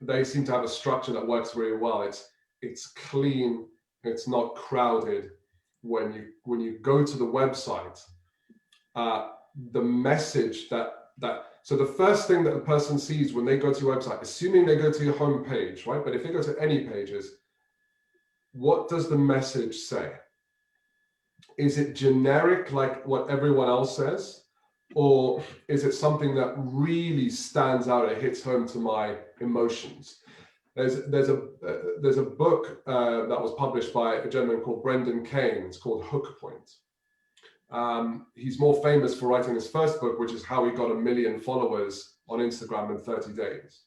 S3: They seem to have a structure that works very well. It's clean, it's not crowded. When you go to the website, the message so the first thing that the person sees when they go to your website, assuming they go to your home page, right? But if they go to any pages, what does the message say? Is it generic like what everyone else says? Or is it something that really stands out, it hits home to my emotions? There's a book that was published by a gentleman called Brenden Kumarasamy. It's called Hook Point. He's more famous for writing his first book, which is how he got 1 million followers on Instagram in 30 days.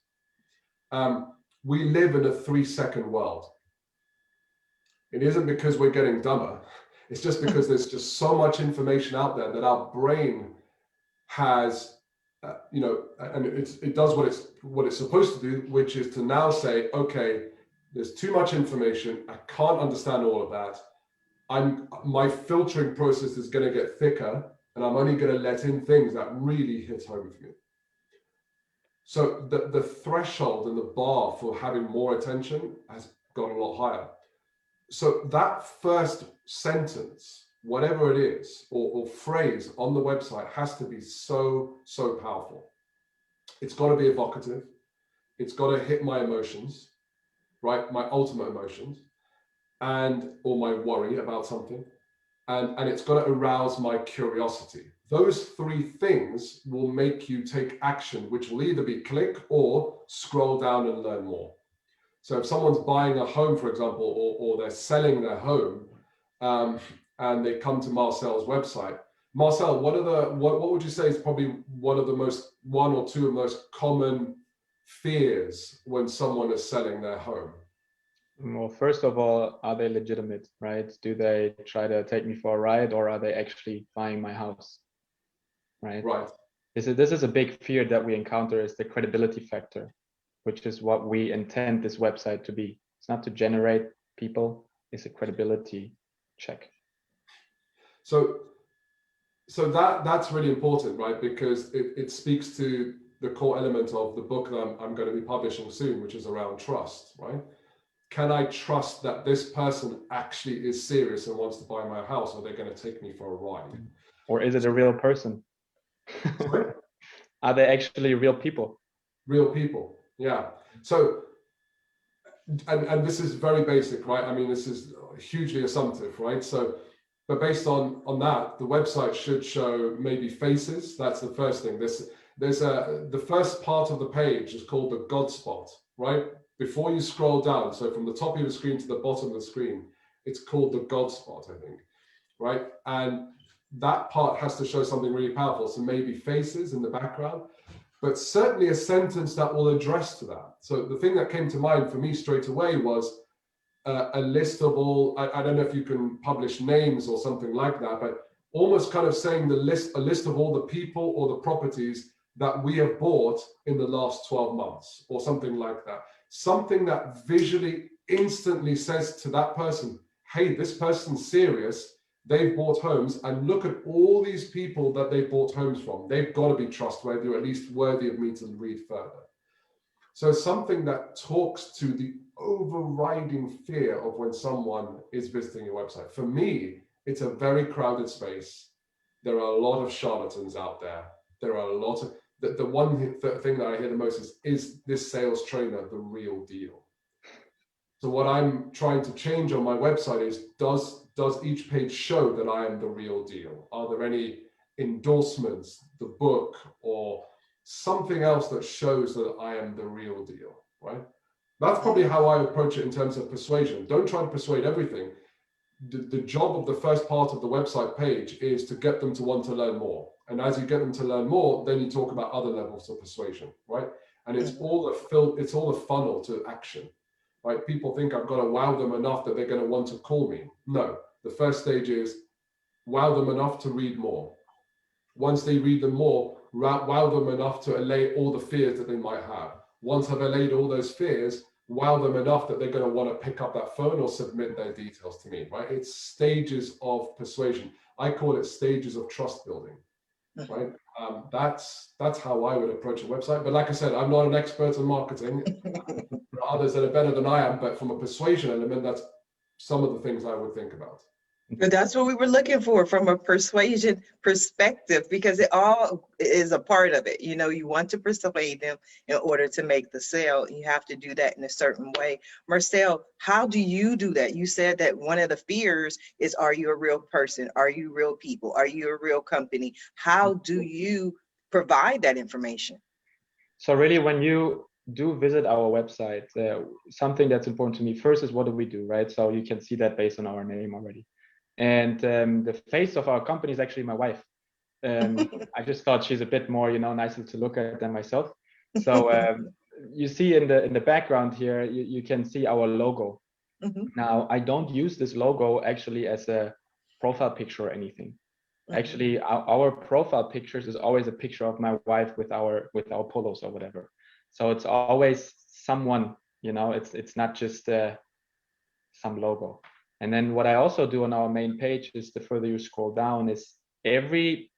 S3: We live in a 3-second world. It isn't because we're getting dumber. It's just because there's just so much information out there that our brain has, and it does what it's supposed to do, which is to now say, okay, there's too much information. I can't understand all of that. My filtering process is going to get thicker, and I'm only going to let in things that really hit home with me. So the threshold and the bar for having more attention has gone a lot higher. So that first sentence, whatever it is, or phrase on the website has to be so powerful. It's got to be evocative. It's got to hit my emotions, right? My ultimate emotions, or my worry about something. And it's got to arouse my curiosity. Those 3 things will make you take action, which will either be click or scroll down and learn more. So if someone's buying a home, for example, or they're selling their home, and they come to Marcel's website, Marcel, what would you say is probably one or two of the most common fears when someone is selling their home?
S4: Well, first of all, are they legitimate, right? Do they try to take me for a ride, or are they actually buying my house, right?
S3: Right.
S4: This is a big fear that we encounter, is the credibility factor, which is what we intend this website to be. It's not to generate people, it's a credibility check. So
S3: that's really important, right? Because it speaks to the core element of the book that I'm going to be publishing soon, which is around trust, right? Can I trust that this person actually is serious and wants to buy my house, or are they going to take me for a ride?
S4: Or is it a real person?
S3: Sorry?
S4: Are they actually real people?
S3: Real people, yeah. So, and this is very basic, right? I mean, this is hugely assumptive, right? So, but based on that, the website should show maybe faces. That's the first thing. The first part of the page is called the God spot, right? Before you scroll down, so from the top of the screen to the bottom of the screen, it's called the God spot, I think. right? And that part has to show something really powerful. So maybe faces in the background, but certainly a sentence that will address to that. So the thing that came to mind for me straight away was a list of all, I don't know if you can publish names or something like that, but almost kind of saying a list of all the people or the properties that we have bought in the last 12 months or something like that. Something that visually instantly says to that person, hey, this person's serious. They've bought homes, and look at all these people that they bought homes from. They've got to be trustworthy, or at least worthy of me to read further. So something that talks to the overriding fear of when someone is visiting your website. For me, it's a very crowded space. There are a lot of charlatans out there. There are a lot of, the one thing that I hear the most is this sales trainer the real deal? So what I'm trying to change on my website is, does each page show that I am the real deal? Are there any endorsements, the book, or something else that shows that I am the real deal, right? That's probably how I approach it in terms of persuasion. Don't try to persuade everything. The job of the first part of the website page is to get them to want to learn more. And as you get them to learn more, then you talk about other levels of persuasion, right? And it's all a funnel to action, right? People think I've got to wow them enough that they're going to want to call me. No, the first stage is wow them enough to read more. Once they read them more, wow them enough to allay all the fears that they might have. Once I've allayed all those fears, wow them enough that they're going to want to pick up that phone or submit their details to me, right? It's stages of persuasion. I call it stages of trust building, right? That's how I would approach a website. But like I said, I'm not an expert in marketing. There are others that are better than I am, but from a persuasion element, that's some of the things I would think about.
S1: But that's what we were looking for from a persuasion perspective, because it all is a part of it. You know, you want to persuade them in order to make the sale. You have to do that in a certain way. Marcel, how do you do that? You said that one of the fears is, are you a real person? Are you real people? Are you a real company? How do you provide that information?
S4: So really, when you do visit our website, something that's important to me first is, what do we do, right? So you can see that based on our name already. And the face of our company is actually my wife. I just thought she's a bit more, nicer to look at than myself. So you see in the background here, you can see our logo. Now, I don't use this logo actually as a profile picture or anything. Actually, our profile pictures is always a picture of my wife with our polos or whatever. So it's always someone, it's not just some logo. And then what I also do on our main page is, the further you scroll down, is every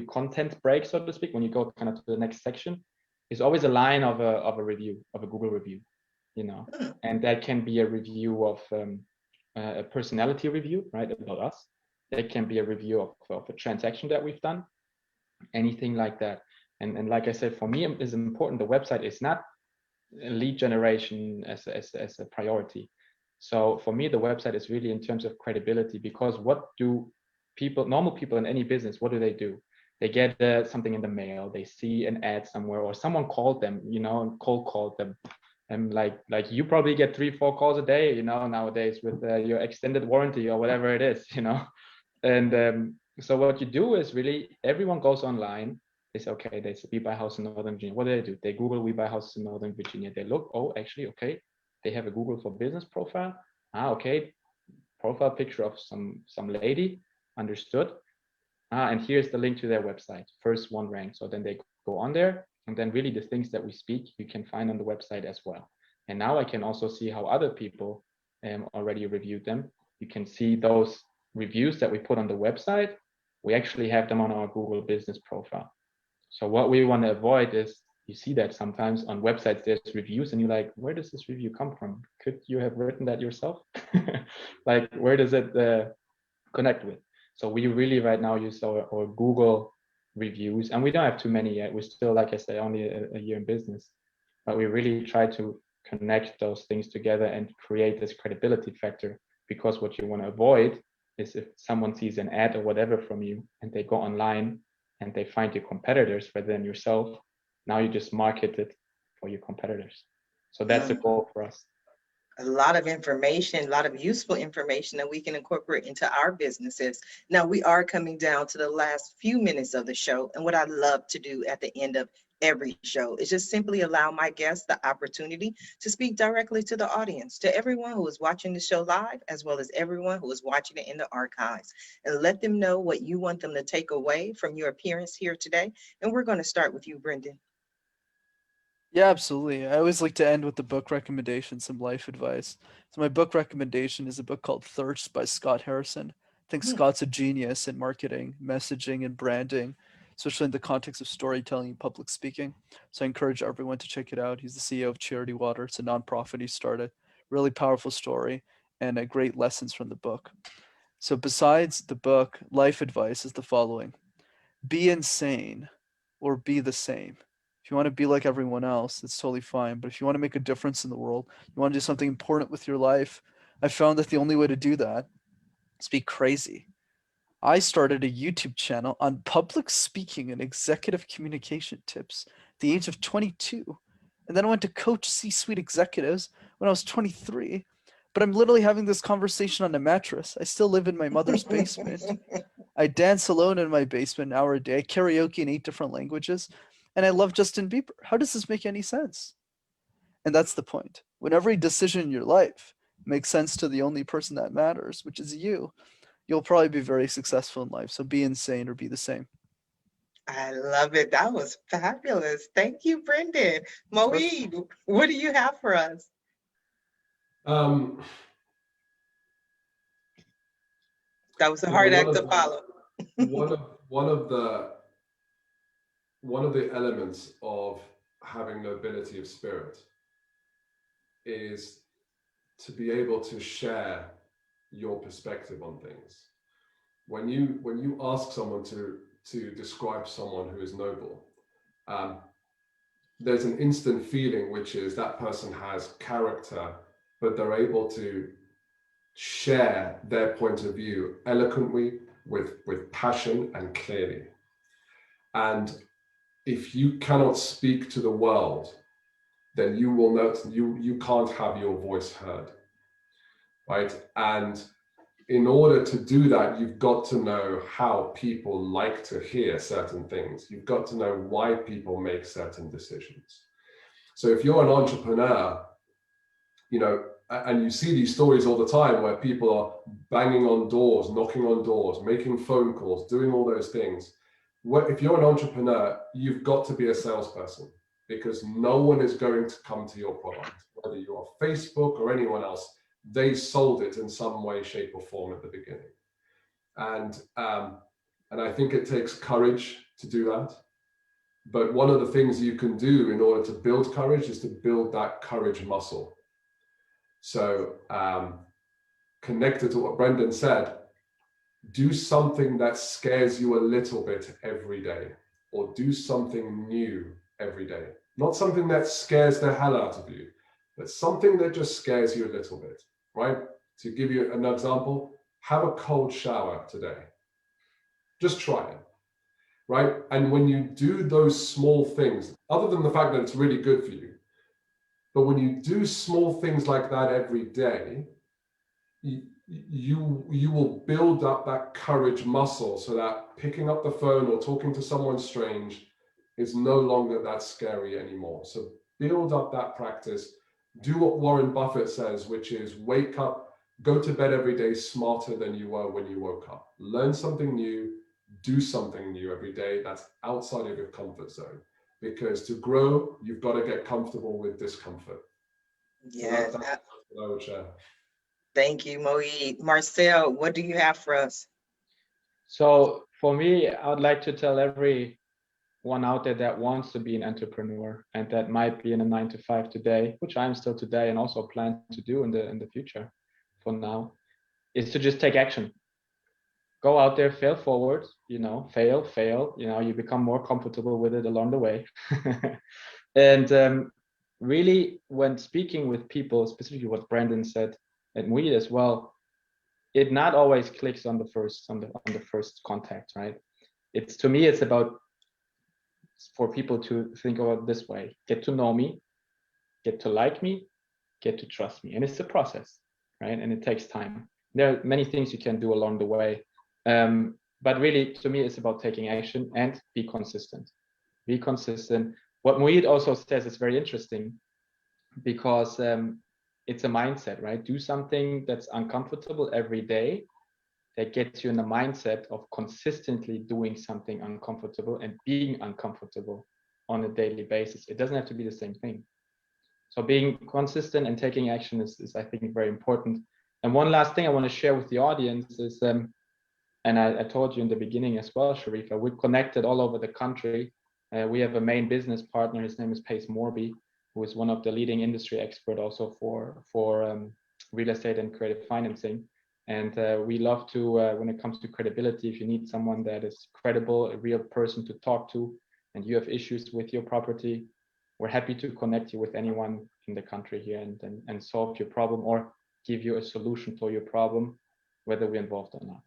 S4: content break, so to speak, when you go kind of to the next section, is always a line of a review, of a Google review, and that can be a review of a personality review, right, about us. That can be a review of a transaction that we've done, anything like that. And like I said, for me, it's important. The website is not lead generation as a priority. So for me, the website is really in terms of credibility, because what do normal people in any business, what do? They get something in the mail, they see an ad somewhere, or someone called them, and cold called them. And like you probably get 3-4 calls a day, nowadays with your extended warranty or whatever it is, And so what you do is, really, everyone goes online. They say, okay, they say, we buy house in Northern Virginia. What do? They Google, we buy houses in Northern Virginia. They look, oh, actually, okay, they have a Google for Business profile. Okay, profile picture of some lady, understood. And here's the link to their website. First one ranked. So then they go on there, and then really the things that we speak, you can find on the website as well. And now I can also see how other people already reviewed them. You can see those reviews that we put on the website. We actually have them on our Google Business profile. So what we want to avoid is, you see that sometimes on websites there's reviews and you're like, where does this review come from? Could you have written that yourself? Like, where does it connect with? So we really right now use our Google reviews, and we don't have too many yet. We're still, like I say, only a year in business, but we really try to connect those things together and create this credibility factor, because what you want to avoid is, if someone sees an ad or whatever from you and they go online and they find your competitors rather than yourself, now you just market it for your competitors. So that's a goal for us.
S1: A lot of information, a lot of useful information that we can incorporate into our businesses. Now, we are coming down to the last few minutes of the show. And what I love to do at the end of every show is just simply allow my guests the opportunity to speak directly to the audience, to everyone who is watching the show live, as well as everyone who is watching it in the archives, and let them know what you want them to take away from your appearance here today. And we're going to start with you, Brenden.
S2: Yeah, absolutely. I always like to end with the book recommendation, some life advice. So my book recommendation is a book called Thirst by Scott Harrison. I think Scott's a genius in marketing, messaging, and branding, especially in the context of storytelling and public speaking. So I encourage everyone to check it out. He's the CEO of Charity Water. It's a nonprofit he started. Really powerful story and great lessons from the book. So besides the book, life advice is the following. Be insane or be the same. If you want to be like everyone else, it's totally fine. But if you want to make a difference in the world, you want to do something important with your life, I found that the only way to do that is be crazy. I started a YouTube channel on public speaking and executive communication tips at the age of 22. And then I went to coach C-suite executives when I was 23. But I'm literally having this conversation on a mattress. I still live in my mother's basement. I dance alone in my basement an hour a day. I karaoke in 8 different languages. And I love Justin Bieber. How does this make any sense? And that's the point. When every decision in your life makes sense to the only person that matters, which is you, you'll probably be very successful in life. So be insane or be the same.
S1: I love it. That was fabulous. Thank you, Brenden. Moeed, what do you have for us? That was a hard act to follow.
S3: one of the elements of having nobility of spirit is to be able to share your perspective on things. When you ask someone to describe someone who is noble, there's an instant feeling, which is that person has character, but they're able to share their point of view eloquently, with passion and clearly. And if you cannot speak to the world, then you can't have your voice heard, right? And in order to do that, you've got to know how people like to hear certain things. You've got to know why people make certain decisions. So if you're an entrepreneur, and you see these stories all the time where people are banging on doors, knocking on doors, making phone calls, doing all those things. If you're an entrepreneur, you've got to be a salesperson, because no one is going to come to your product, whether you're Facebook or anyone else. They sold it in some way, shape, or form at the beginning. And I think it takes courage to do that. But one of the things you can do in order to build courage is to build that courage muscle. So connected to what Brenden said, do something that scares you a little bit every day, or do something new every day. Not something that scares the hell out of you, but something that just scares you a little bit, right? To give you an example, have a cold shower today. Just try it, right? And when you do those small things, other than the fact that it's really good for you, but when you do small things like that every day, you will build up that courage muscle, so that picking up the phone or talking to someone strange is no longer that scary anymore. So build up that practice. Do what Warren Buffett says, which is wake up, go to bed every day smarter than you were when you woke up. Learn something new, do something new every day that's outside of your comfort zone. Because to grow, you've got to get comfortable with discomfort.
S1: Yes.
S3: So that's what I would share.
S1: Thank you, Moeed. Marcel, what do you have for us?
S4: So for me, I would like to tell everyone out there that wants to be an entrepreneur and that might be in a 9-to-5 today, which I'm still today and also plan to do in the future for now, is to just take action. Go out there, fail forward, fail, you become more comfortable with it along the way. And really, when speaking with people, specifically what Brenden said, and Moeed as well, it not always clicks on the first contact, right? To me, it's about for people to think about it this way: get to know me, get to like me, get to trust me. And it's a process, right? And it takes time. There are many things you can do along the way. But really, to me, it's about taking action and be consistent. Be consistent. What Moeed also says is very interesting, because it's a mindset, right? Do something that's uncomfortable every day, that gets you in the mindset of consistently doing something uncomfortable and being uncomfortable on a daily basis. It doesn't have to be the same thing. So being consistent and taking action is I think, very important. And one last thing I want to share with the audience is, and I told you in the beginning as well, Sharifa, we're connected all over the country. We have a main business partner. His name is Pace Morby, who is one of the leading industry expert also for real estate and creative financing. And we love to, when it comes to credibility, if you need someone that is credible, a real person to talk to, and you have issues with your property, we're happy to connect you with anyone in the country here and solve your problem or give you a solution for your problem, whether we're involved or not.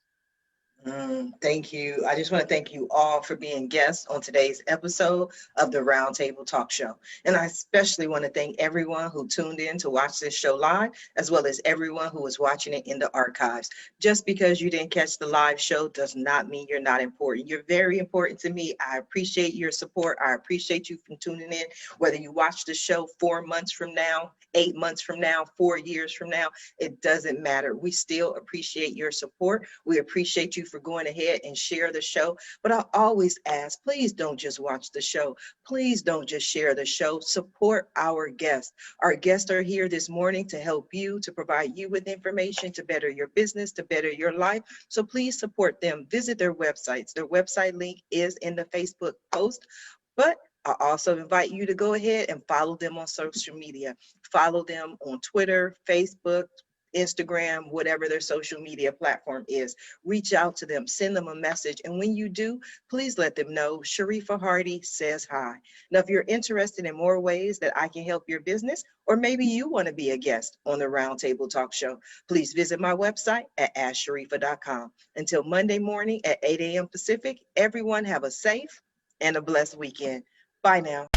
S1: Thank you. I just want to thank you all for being guests on today's episode of the Roundtable Talk Show. And I especially want to thank everyone who tuned in to watch this show live, as well as everyone who is watching it in the archives. Just because you didn't catch the live show does not mean you're not important. You're very important to me. I appreciate your support. I appreciate you from tuning in, whether you watch the show 4 months from now, 8 months from now, 4 years from now, it doesn't matter. We still appreciate your support. We appreciate you for going ahead and share the show. But I always ask, please don't just watch the show. Please don't just share the show. Support our guests. Our guests are here this morning to help you, to provide you with information, to better your business, to better your life. So please support them. Visit their websites. Their website link is in the Facebook post. But I also invite you to go ahead and follow them on social media. Follow them on Twitter, Facebook, Instagram, whatever their social media platform is. Reach out to them, send them a message. And when you do, please let them know Sharifa Hardy says hi. Now, if you're interested in more ways that I can help your business, or maybe you want to be a guest on the Roundtable Talk Show, please visit my website at asksharifa.com. Until Monday morning at 8 a.m. Pacific, everyone have a safe and a blessed weekend. Bye now.